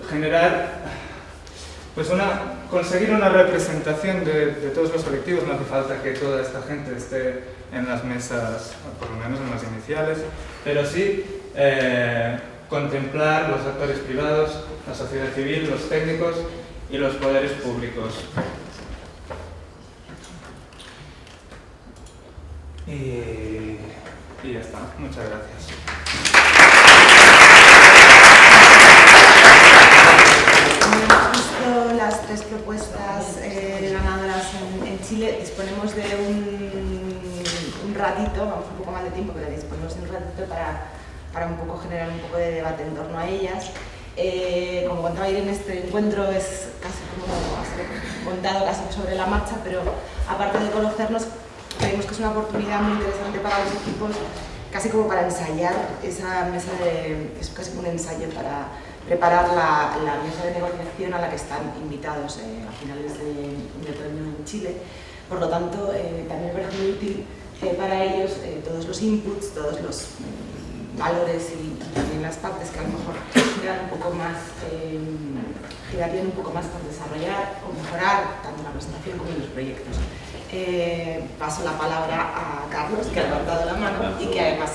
generar, pues conseguir una representación de todos los colectivos. No hace falta que toda esta gente esté en las mesas, por lo menos en las iniciales, pero sí contemplar los actores privados, la sociedad civil, los técnicos y los poderes públicos. Y ya está. Muchas gracias. Hemos visto las 3 propuestas ganadoras en Chile. Disponemos de un ratito, vamos un poco más de tiempo, pero disponemos de un ratito para un poco generar un poco de debate en torno a ellas. Como contaba Irene, este encuentro es casi como montado casi sobre la marcha, pero aparte de conocernos, creemos que es una oportunidad muy interesante para los equipos, casi como para ensayar esa mesa es casi como un ensayo para preparar la mesa de negociación a la que están invitados a finales de otoño en Chile. Por lo tanto, también me parece muy útil para ellos todos los inputs, todos los valores y también las partes que a lo mejor quedarían un poco más por desarrollar o mejorar tanto la presentación como los proyectos. Paso la palabra a Carlos, que ha levantado la mano y que además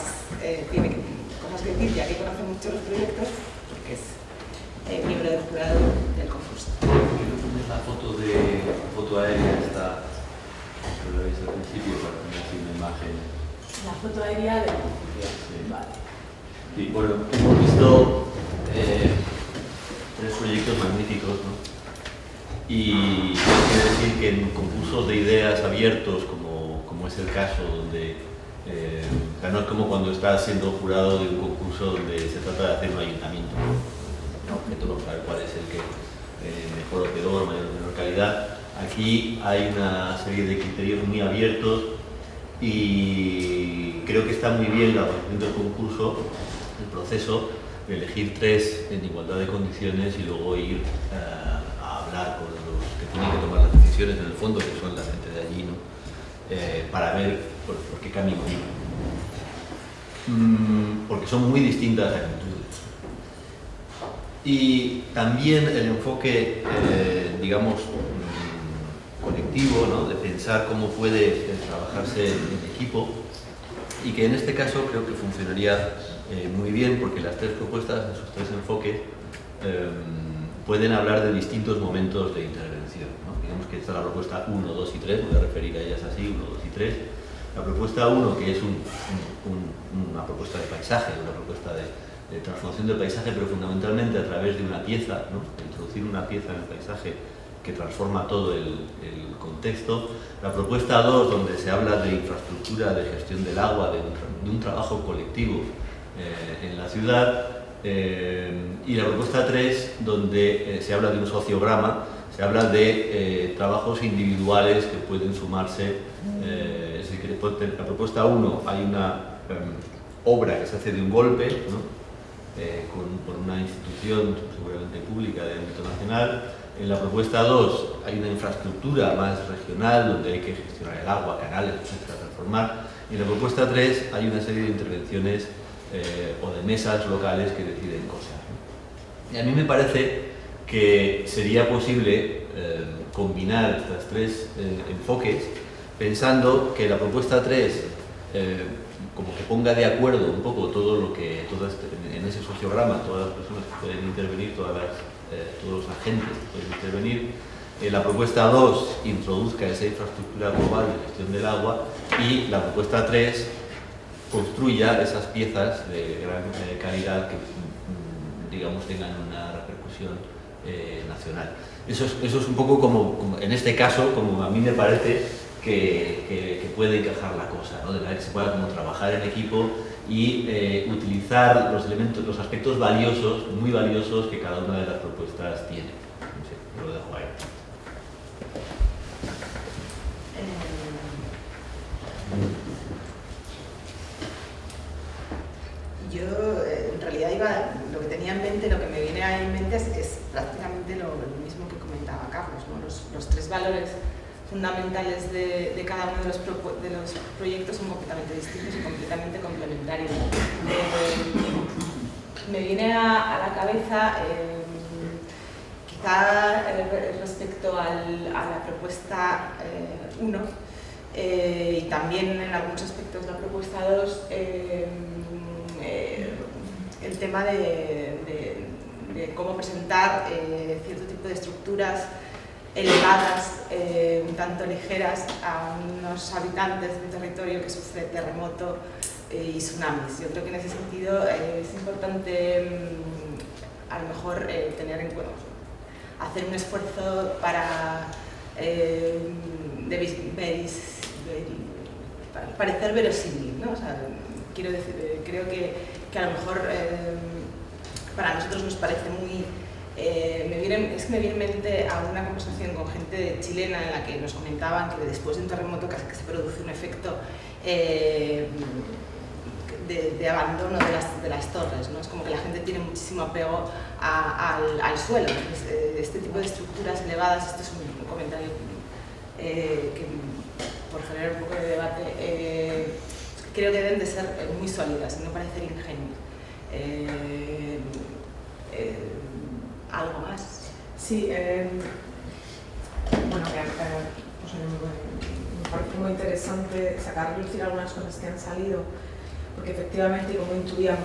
tiene cosas que decir, ya que conoce mucho los proyectos, porque es miembro del jurado del concurso. Quiero poner la foto aérea, esta que lo veis al principio, para tener así una imagen. La foto aérea del concurso. Sí. Vale. Sí, bueno, hemos visto 3 proyectos magníficos, ¿no? Y quiero decir que en concursos de ideas abiertos, como es el caso, donde no es como cuando estás siendo jurado de un concurso donde se trata de hacer un ayuntamiento, un objeto, no saber cuál es el que mejor o peor, mayor o menor calidad. Aquí hay una serie de criterios muy abiertos y creo que está muy bien la organización del concurso, el proceso de elegir 3 en igualdad de condiciones y luego ir a hablar con los que tienen que tomar las decisiones en el fondo, que son la gente de allí, ¿no? Para ver por qué camino ir. Porque son muy distintas actitudes. Y también el enfoque, digamos, colectivo, ¿no? De pensar cómo puede trabajarse en equipo, y que en este caso creo que funcionaría muy bien, porque las 3 propuestas, esos 3 enfoques, pueden hablar de distintos momentos de intervención, ¿no? Digamos que esta es la propuesta 1, 2 y 3, voy a referir a ellas así, 1, 2 y 3. La propuesta 1, que es una propuesta de paisaje, una propuesta de transformación del paisaje, pero fundamentalmente a través de una pieza, ¿no? De introducir una pieza en el paisaje que transforma todo el contexto. La propuesta 2, donde se habla de infraestructura, de gestión del agua, de un trabajo colectivo en la ciudad. Y la propuesta 3, donde se habla de un sociograma, se habla de trabajos individuales que pueden sumarse. Es decir, que la propuesta 1 hay una obra que se hace de un golpe, ¿no? Por una institución seguramente pública de ámbito nacional. En la propuesta 2 hay una infraestructura más regional donde hay que gestionar el agua, canales, etcétera, transformar. Y en la propuesta 3 hay una serie de intervenciones o de mesas locales que deciden cosas, ¿no? Y a mí me parece que sería posible combinar estas 3 enfoques, pensando que la propuesta 3 como que ponga de acuerdo un poco todo lo que en ese sociograma, todas las personas que pueden intervenir, todos los agentes que pueden intervenir, La propuesta 2 introduzca esa infraestructura global de gestión del agua y la propuesta 3 construya esas piezas de gran calidad que, digamos, tengan una repercusión nacional. Eso es un poco como, en este caso, como a mí me parece que puede encajar la cosa, ¿no? De manera que se pueda como trabajar en equipo y utilizar los elementos, los aspectos valiosos, muy valiosos que cada una de las propuestas tiene. No sé, lo dejo ahí. Yo, en realidad, lo que tenía en mente, lo que me viene ahí en mente es prácticamente lo mismo que comentaba Carlos, ¿no? Los tres valores fundamentales de cada uno de los proyectos son completamente distintos y completamente complementarios. Me viene a la cabeza, quizá respecto a la propuesta 1 y también en algunos aspectos la propuesta 2, el tema de cómo presentar cierto tipo de estructuras elevadas, un tanto ligeras, a unos habitantes de un territorio que sufre terremoto y tsunamis. Yo creo que en ese sentido es importante a lo mejor tener en cuenta, hacer un esfuerzo para parecer verosímil, ¿no? O sea, quiero decir, creo que a lo mejor para nosotros nos parece muy... me viene en mente a una conversación con gente chilena en la que nos comentaban que después de un terremoto casi que se produce un efecto de abandono de las torres, ¿no? Es como que la gente tiene muchísimo apego al suelo. Entonces, este tipo de estructuras elevadas, esto es un comentario que, por generar un poco de debate, creo que deben de ser muy sólidas y no parecer ingenuas. ¿Algo más? Sí, bueno, me parece muy interesante sacar a lucir algunas cosas que han salido, porque efectivamente, como intuíamos,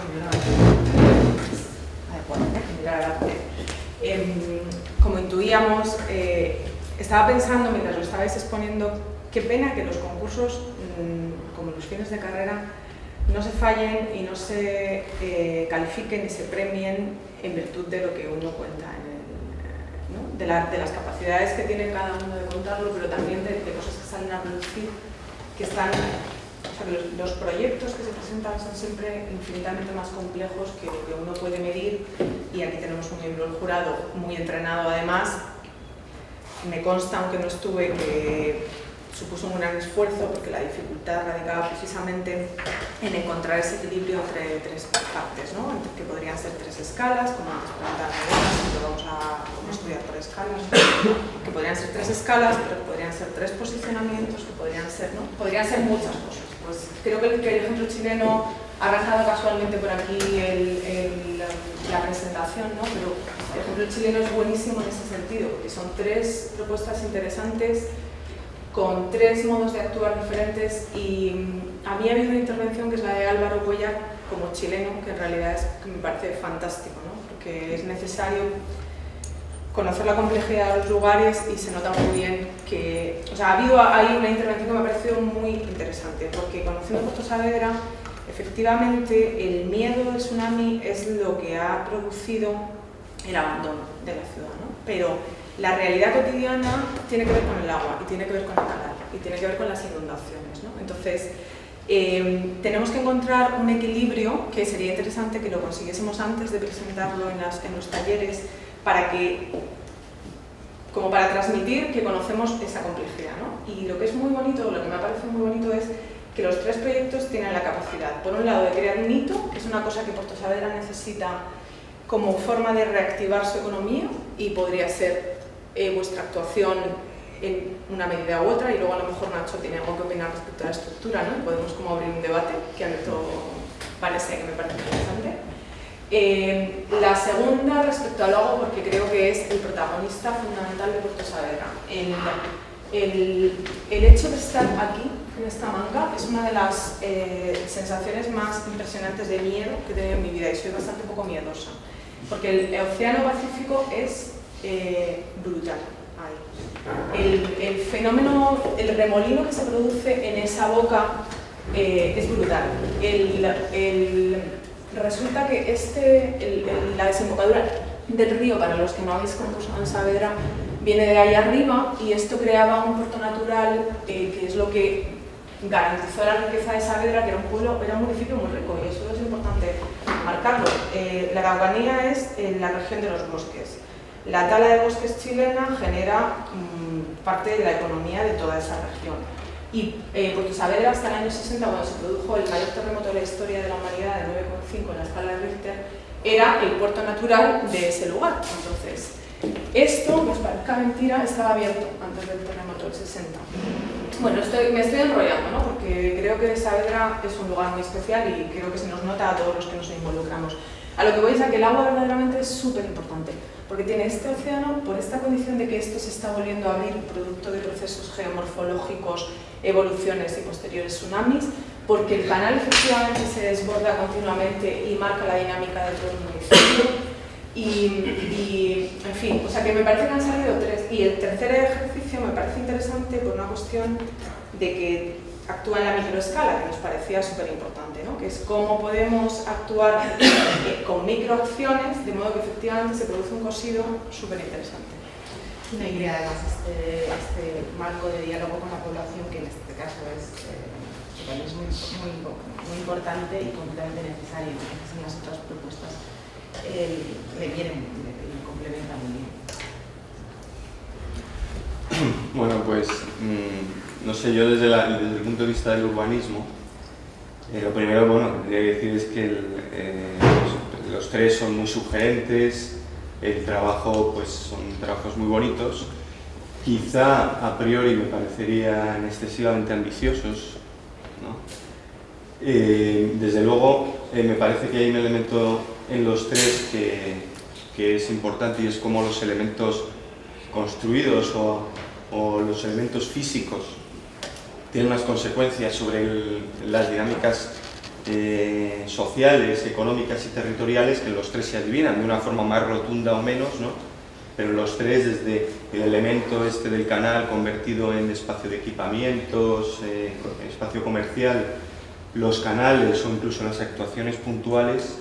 como intuíamos, estaba pensando mientras lo estabais exponiendo, qué pena que los concursos, como los fines de carrera, no se fallen y no se califiquen y se premien en virtud de lo que uno cuenta, ¿no? de las capacidades que tiene cada uno de contarlo, pero también de cosas que salen a producir, que están... O sea, que los proyectos que se presentan son siempre infinitamente más complejos que lo que uno puede medir, y aquí tenemos un miembro del jurado muy entrenado además. Me consta, aunque no estuve, que supuso un gran esfuerzo porque la dificultad radicaba precisamente en encontrar ese equilibrio entre tres partes, ¿no? Que podrían ser tres escalas, como antes preguntaba, siempre vamos a estudiar por escalas, que podrían ser tres escalas, pero que podrían ser tres posicionamientos, que podrían ser, ¿no? Podrían ser muchas cosas. Pues creo que el ejemplo chileno ha arrancado casualmente por aquí la presentación, ¿no? Pero el ejemplo chileno es buenísimo en ese sentido, porque son tres propuestas interesantes con tres modos de actuar diferentes, y a mí ha habido una intervención que es la de Álvaro Cuellar como chileno, que en realidad que me parece fantástico, ¿no? Porque es necesario conocer la complejidad de los lugares y se nota muy bien que... O sea, ha habido ahí una intervención que me ha parecido muy interesante, porque conociendo Puerto Saavedra, efectivamente el miedo del tsunami es lo que ha producido el abandono de la ciudad, ¿no? Pero la realidad cotidiana tiene que ver con el agua, y tiene que ver con el canal, y tiene que ver con las inundaciones, ¿no? Entonces, tenemos que encontrar un equilibrio que sería interesante que lo consiguiésemos antes de presentarlo en los talleres, para que, como para transmitir que conocemos esa complejidad, ¿no? Y lo que es muy bonito, lo que me ha parecido muy bonito es que los tres proyectos tienen la capacidad, por un lado, de crear un hito, que es una cosa que Puerto Saavedra necesita como forma de reactivar su economía, y podría ser vuestra actuación en una medida u otra, y luego a lo mejor Nacho tiene algo que opinar respecto a la estructura, ¿no? Podemos como abrir un debate que a mí me parece interesante. La segunda, respecto al agua, porque creo que es el protagonista fundamental de Puerto Saavedra. El hecho de estar aquí, en esta manga, es una de las sensaciones más impresionantes de miedo que he tenido en mi vida, y soy bastante poco miedosa, porque el océano Pacífico es brutal. ahí. El fenómeno, el remolino que se produce en esa boca es brutal. Resulta que la desembocadura del río, para los que no habéis concursado en Saavedra, viene de ahí arriba, y esto creaba un puerto natural que es lo que garantizó la riqueza de Saavedra, que era un municipio muy rico, y eso es importante marcarlo. La Araucanía es la región de los bosques. La tala de bosques chilena genera parte de la economía de toda esa región. Y Puerto Saavedra, hasta el año 60, cuando se produjo el mayor terremoto de la historia de la humanidad, de 9,5 en la escala de Richter, era el puerto natural de ese lugar. Entonces, esto, que os parezca mentira, estaba abierto antes del terremoto del 60. Bueno, me estoy enrollando, ¿no? Porque creo que Saavedra es un lugar muy especial y creo que se nos nota a todos los que nos involucramos. A lo que voy es a que el agua verdaderamente es súper importante, porque tiene este océano, por esta condición de que esto se está volviendo a abrir producto de procesos geomorfológicos, evoluciones y posteriores tsunamis, porque el canal efectivamente se desborda continuamente y marca la dinámica de todo el municipio. Y en fin, o sea que me parece que han salido tres. Y el tercer ejercicio me parece interesante por una cuestión de que actúa en la microescala, que nos parecía súper importante, ¿no? Que es cómo podemos actuar con microacciones, de modo que efectivamente se produce un cosido súper interesante. Y además este marco de diálogo con la población, que en este caso es muy importante y completamente necesario, en las otras propuestas me complementa muy bien. Bueno, pues no sé, yo desde el punto de vista del urbanismo, lo primero que quería decir es que los tres son muy sugerentes, el trabajo pues son trabajos muy bonitos, quizá a priori me parecerían excesivamente ambiciosos, ¿no? Desde luego me parece que hay un elemento en los tres que es importante, y es como los elementos construidos o los elementos físicos tienen unas consecuencias sobre las dinámicas sociales, económicas y territoriales, que en los tres se adivinan de una forma más rotunda o menos, ¿no? Pero en los tres, desde el elemento del canal convertido en espacio de equipamientos, espacio comercial, los canales o incluso las actuaciones puntuales,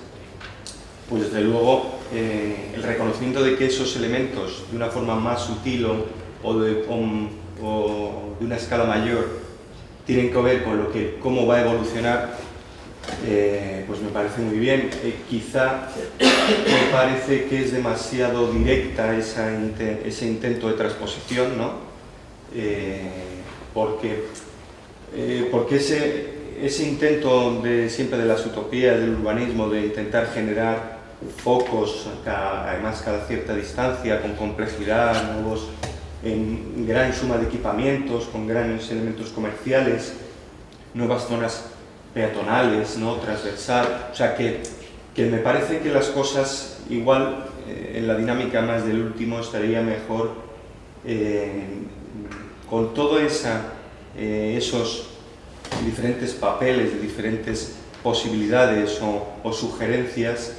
pues desde luego el reconocimiento de que esos elementos, de una forma más sutil o de una escala mayor, tienen que ver con cómo va a evolucionar, pues me parece muy bien. Quizá me parece que es demasiado directa ese intento de transposición, ¿no? Porque ese intento siempre de las utopías del urbanismo, de intentar generar focos, además cada cierta distancia, con complejidad, nuevos, en gran suma de equipamientos, con grandes elementos comerciales, nuevas zonas peatonales, ¿no? Transversal, o sea que me parece que las cosas igual en la dinámica más del último estaría mejor con todo esos diferentes papeles, diferentes posibilidades o sugerencias,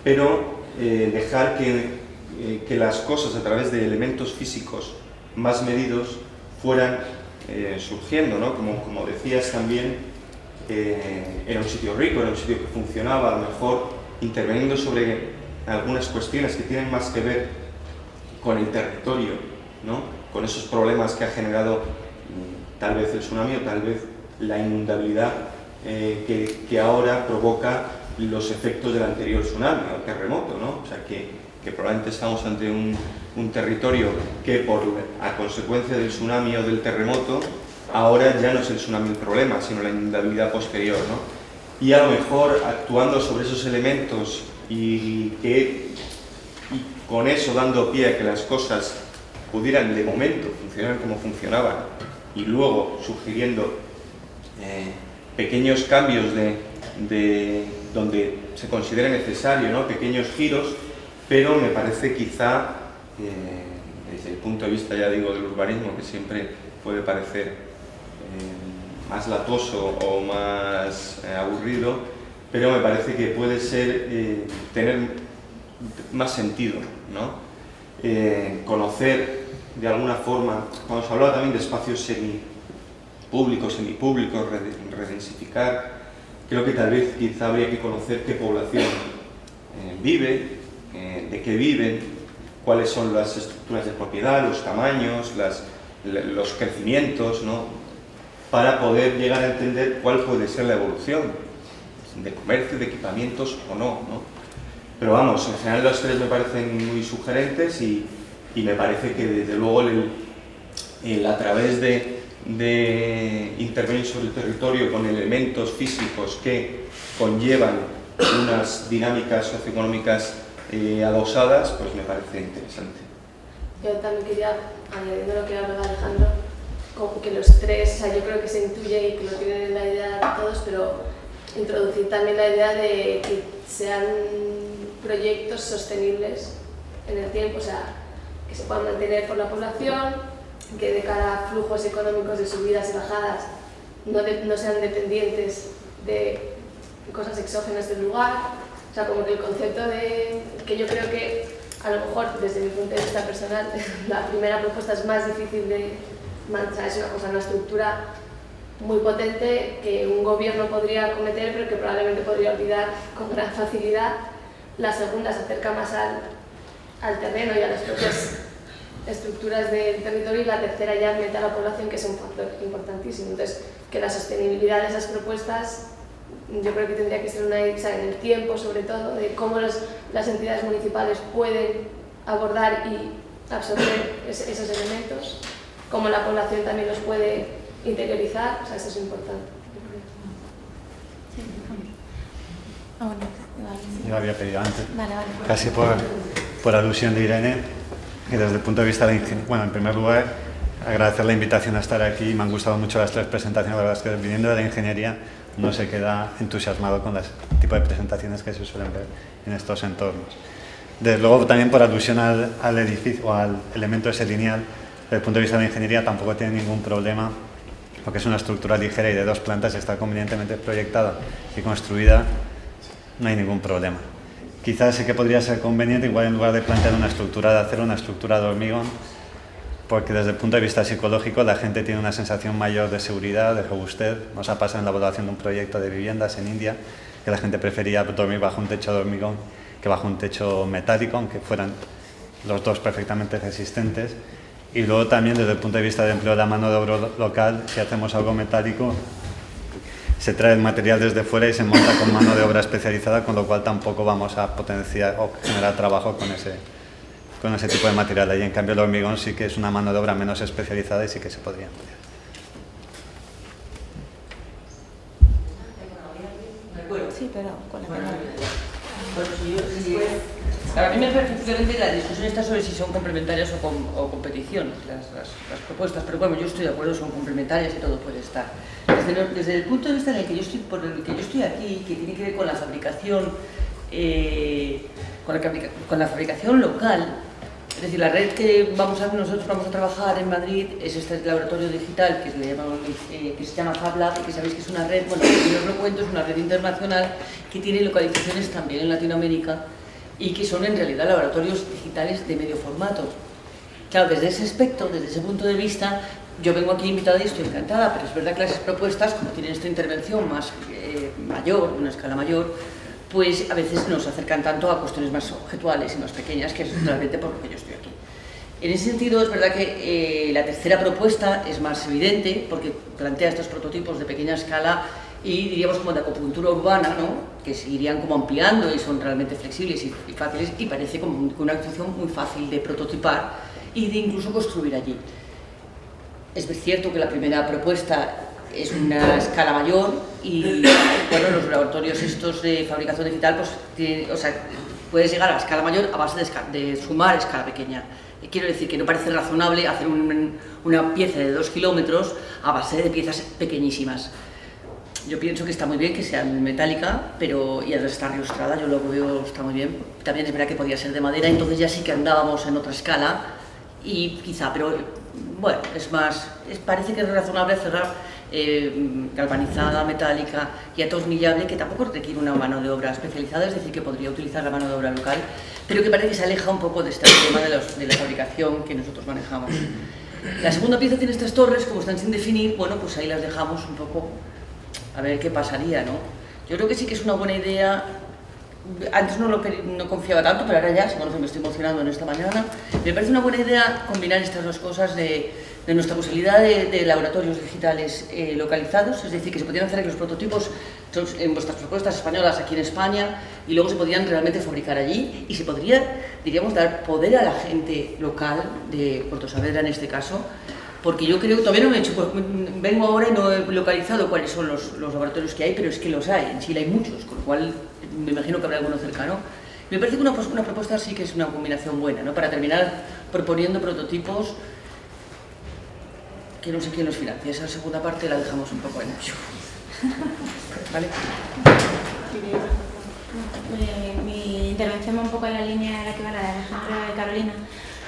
pero dejar que las cosas a través de elementos físicos más medidos fueran surgiendo, ¿no? Como decías también, era un sitio rico, era un sitio que funcionaba, a lo mejor interviniendo sobre algunas cuestiones que tienen más que ver con el territorio, ¿no? Con esos problemas que ha generado tal vez el tsunami o tal vez la inundabilidad que ahora provoca los efectos del anterior tsunami o terremoto, ¿no? O sea que probablemente estamos ante un territorio que a consecuencia del tsunami o del terremoto ahora ya no es el tsunami el problema, sino la inundabilidad posterior, ¿no? Y a lo mejor actuando sobre esos elementos y con eso dando pie a que las cosas pudieran de momento funcionar como funcionaban y luego sugiriendo pequeños cambios de donde se considere necesario, ¿no? Pequeños giros, pero me parece quizá, desde el punto de vista, ya digo, del urbanismo, que siempre puede parecer más latoso o más aburrido, pero me parece que puede tener más sentido, ¿no? Conocer de alguna forma, cuando se hablaba también de espacios semipúblicos, redensificar, creo que tal vez quizá habría que conocer qué población vive, de qué viven, cuáles son las estructuras de propiedad, los tamaños, los crecimientos, ¿no? Para poder llegar a entender cuál puede ser la evolución de comercio, de equipamientos o no, ¿no? Pero vamos, en general los tres me parecen muy sugerentes y me parece que desde luego a través de intervenir sobre el territorio con elementos físicos que conllevan unas dinámicas socioeconómicas adosadas, pues me parece interesante. Yo también quería, añadiendo lo que hablaba Alejandro, como que los tres, o sea, yo creo que se intuye y que lo tienen en la idea todos, pero introducir también la idea de que sean proyectos sostenibles en el tiempo, o sea, que se puedan mantener por la población, que de cara a flujos económicos de subidas y bajadas no sean dependientes de cosas exógenas del lugar. O sea, como que el concepto de que yo creo que a lo mejor desde mi punto de vista personal la primera propuesta es más difícil de manchar, es una estructura muy potente que un gobierno podría cometer pero que probablemente podría olvidar con gran facilidad. La segunda se acerca más al terreno y a las propias estructuras del territorio, y la tercera ya mete a la población, que es un factor importantísimo. Entonces, que la sostenibilidad de esas propuestas yo creo que tendría que ser una idea en el tiempo, sobre todo, de cómo las entidades municipales pueden abordar y absorber esos elementos, cómo la población también los puede interiorizar, o sea, eso es importante. Yo había pedido antes, casi por alusión de Irene, y desde el punto de vista de la ingeniería, bueno, en primer lugar, agradecer la invitación a estar aquí. Me han gustado mucho las tres presentaciones, la verdad es que viniendo de la ingeniería uno se queda entusiasmado con el tipo de presentaciones que se suelen ver en estos entornos. Desde luego, también por alusión al edificio o al elemento ese lineal, desde el punto de vista de la ingeniería tampoco tiene ningún problema, porque es una estructura ligera y de 2 plantas, está convenientemente proyectada y construida, no hay ningún problema. Quizás sí que podría ser conveniente, igual en lugar de plantear una estructura de acero, una estructura de hormigón, porque desde el punto de vista psicológico la gente tiene una sensación mayor de seguridad, de robustez. Nos ha pasado en la evaluación de un proyecto de viviendas en India, que la gente prefería dormir bajo un techo de hormigón que bajo un techo metálico, aunque fueran los dos perfectamente resistentes. Y luego también desde el punto de vista de empleo de la mano de obra local, si hacemos algo metálico, se trae el material desde fuera y se monta con mano de obra especializada, con lo cual tampoco vamos a potenciar o generar trabajo con ese tipo de material. Y en cambio el hormigón sí que es una mano de obra menos especializada y sí que se podría emplear. Sí, pero con la Bueno, a mí me parece simplemente la discusión está sobre si son complementarias o competición las propuestas, pero bueno, yo estoy de acuerdo, son complementarias y todo puede estar. Desde el punto de vista en el que yo estoy, por el que yo estoy aquí, que tiene que ver con la fabricación, con la fabricación local, es decir, la red que nosotros vamos a trabajar en Madrid es este laboratorio digital que se llama FabLab, y que sabéis que es una red, bueno, si os lo cuento, es una red internacional que tiene localizaciones también en Latinoamérica y que son en realidad laboratorios digitales de medio formato. Claro, desde ese aspecto, desde ese punto de vista, yo vengo aquí invitada y estoy encantada, pero es verdad que las propuestas, como tienen esta intervención más mayor, una escala mayor, pues a veces nos acercan tanto a cuestiones más objetuales y más pequeñas, que es realmente por lo que yo estoy aquí. En ese sentido, es verdad que la tercera propuesta es más evidente, porque plantea estos prototipos de pequeña escala y diríamos como de acupuntura urbana, ¿no? Que se irían como ampliando y son realmente flexibles y fáciles, y parece como una actuación muy fácil de prototipar y de incluso construir allí. Es cierto que la primera propuesta es una escala mayor y bueno, los laboratorios estos de fabricación digital, pues, puedes llegar a la escala mayor a base de sumar escala pequeña. Quiero decir que no parece razonable hacer una pieza de 2 kilómetros a base de piezas pequeñísimas. Yo pienso que está muy bien que sea metálica, pero y además está reilustrada, yo lo veo, está muy bien. También es verdad que podría ser de madera, entonces ya sí que andábamos en otra escala y quizá, pero bueno, parece que es razonable cerrar galvanizada, metálica y atornillable, que tampoco requiere una mano de obra especializada, es decir, que podría utilizar la mano de obra local, pero que parece que se aleja un poco de este tema de la fabricación que nosotros manejamos. La segunda pieza tiene estas torres, como están sin definir, bueno, pues ahí las dejamos un poco a ver qué pasaría, ¿no? Yo creo que sí que es una buena idea. Antes no confiaba tanto, pero ahora ya, me estoy emocionando en esta mañana. Me parece una buena idea combinar estas dos cosas de nuestra posibilidad de laboratorios digitales localizados, es decir, que se podían hacer aquí los prototipos en vuestras propuestas españolas aquí en España y luego se podían realmente fabricar allí y se podría, diríamos, dar poder a la gente local de Puerto Saavedra en este caso, porque yo creo que todavía no me he hecho, vengo ahora y no he localizado cuáles son los laboratorios que hay, pero es que los hay, en Chile hay muchos, con lo cual me imagino que habrá alguno cercano. Me parece que una propuesta sí que es una combinación buena, ¿no? Para terminar proponiendo prototipos que no sé quién los financia. Esa segunda parte la dejamos un poco en... ¿Vale? Mi intervención va un poco en la línea de la que va la de Alejandra y Carolina,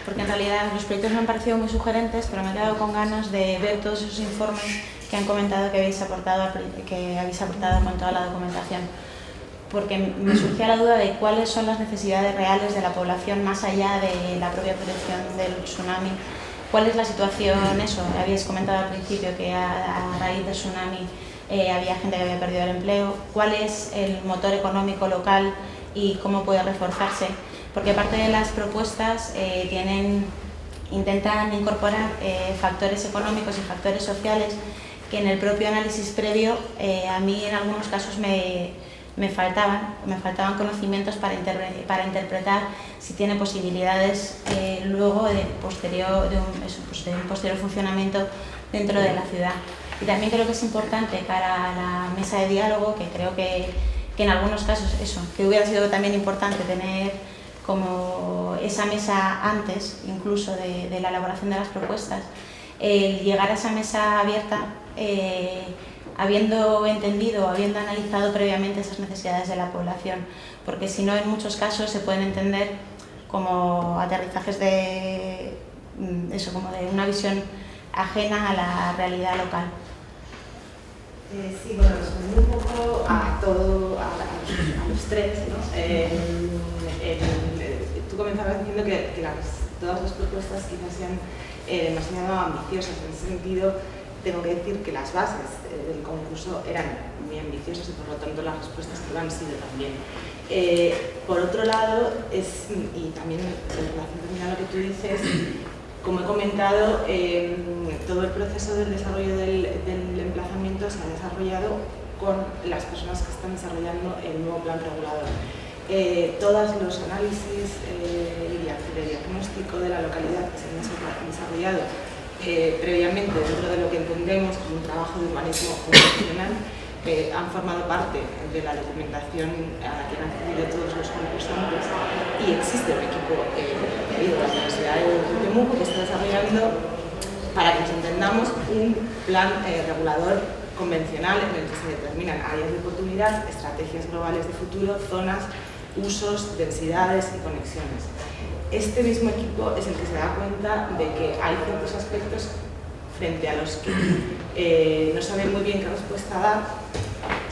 porque en realidad los proyectos me han parecido muy sugerentes, pero me he quedado con ganas de ver todos esos informes que han comentado que habéis aportado con toda la documentación, porque me surgía la duda de cuáles son las necesidades reales de la población más allá de la propia protección del tsunami. ¿Cuál es la situación? Eso, habíais comentado al principio que a raíz del tsunami había gente que había perdido el empleo. ¿Cuál es el motor económico local y cómo puede reforzarse? Porque parte de las propuestas intentan incorporar factores económicos y factores sociales que en el propio análisis previo a mí en algunos casos me faltaban conocimientos para interpretar si tiene posibilidades luego de un posterior funcionamiento dentro de la ciudad. Y también creo que es importante cara a la mesa de diálogo, que creo que en algunos casos que hubiera sido también importante tener como esa mesa antes incluso de la elaboración de las propuestas, llegar a esa mesa abierta habiendo entendido, habiendo analizado previamente esas necesidades de la población, porque si no en muchos casos se pueden entender como aterrizajes como de una visión ajena a la realidad local. Sí, bueno, respondiendo un poco a los tres, ¿no? Tú comenzabas diciendo que todas las propuestas quizás sean demasiado ambiciosas. En ese sentido, tengo que decir que las bases del concurso eran muy ambiciosas y por lo tanto las respuestas que lo han sido también. Por otro lado, y también en relación también a lo que tú dices, como he comentado, todo el proceso del desarrollo del emplazamiento se ha desarrollado con las personas que están desarrollando el nuevo plan regulador. Todos los análisis de diagnóstico de la localidad que se han desarrollado previamente dentro de lo que entendemos como un trabajo de urbanismo convencional han formado parte de la documentación a la que han accedido todos los concursantes y existe un equipo de la Universidad de Temuco que está desarrollando, para que nos entendamos, un plan regulador convencional en el que se determinan áreas de oportunidad, estrategias globales de futuro, zonas, usos, densidades y conexiones. Este mismo equipo es el que se da cuenta de que hay ciertos aspectos frente a los que no sabe muy bien qué respuesta dar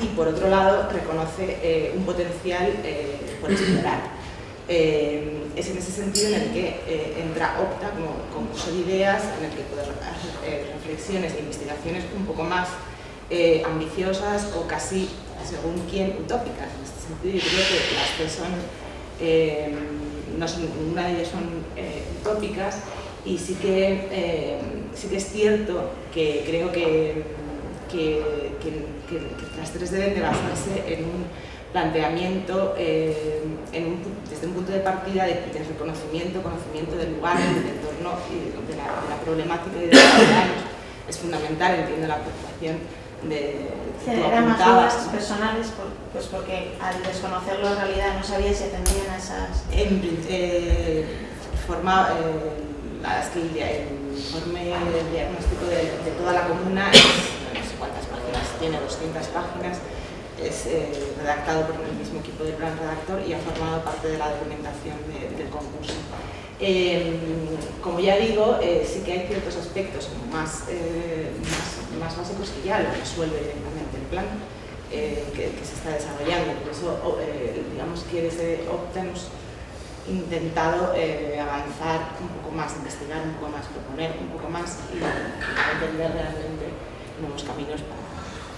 y por otro lado reconoce un potencial por explorar. Es en ese sentido en el que entra Opta como concurso de ideas, en el que puede hacer reflexiones e investigaciones un poco más ambiciosas o casi, según quién, utópicas. En este sentido yo creo que las tres ninguna de ellas son utópicas y sí que es cierto que creo que las tres deben de basarse en un planteamiento desde un punto de partida de conocimiento del lugar, del entorno y de la problemática y de los ciudadanos. Es fundamental, entiendo la preocupación de eran más dudas personales, pues porque al desconocerlo en realidad no sabía si atendían a esas... El informe de diagnóstico de toda la comuna no sé cuántas páginas tiene, 200 páginas, es redactado por el mismo equipo del plan redactor y ha formado parte de la documentación del concurso. Como ya digo, sí que hay ciertos aspectos más más básicos que ya lo resuelve directamente el plan que se está desarrollando. Por eso, digamos que desde Opta hemos intentado avanzar un poco más, investigar un poco más, proponer un poco más y entender realmente nuevos caminos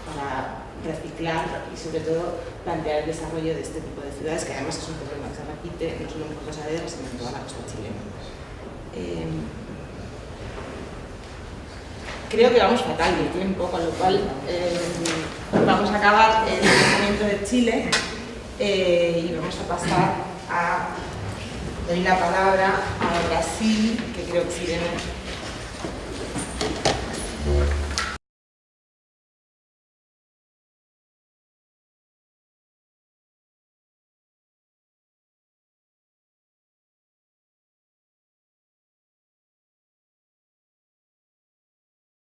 para reciclar y sobre todo plantear el desarrollo de este tipo de ciudades, que además es un problema que se repite no solo en Puerto Saavedra, sino en toda la costa chilena. Creo que vamos fatal de tiempo, con lo cual vamos a acabar el pensamiento de Chile y vamos a pasar a doy la palabra a Brasil, que creo que Irene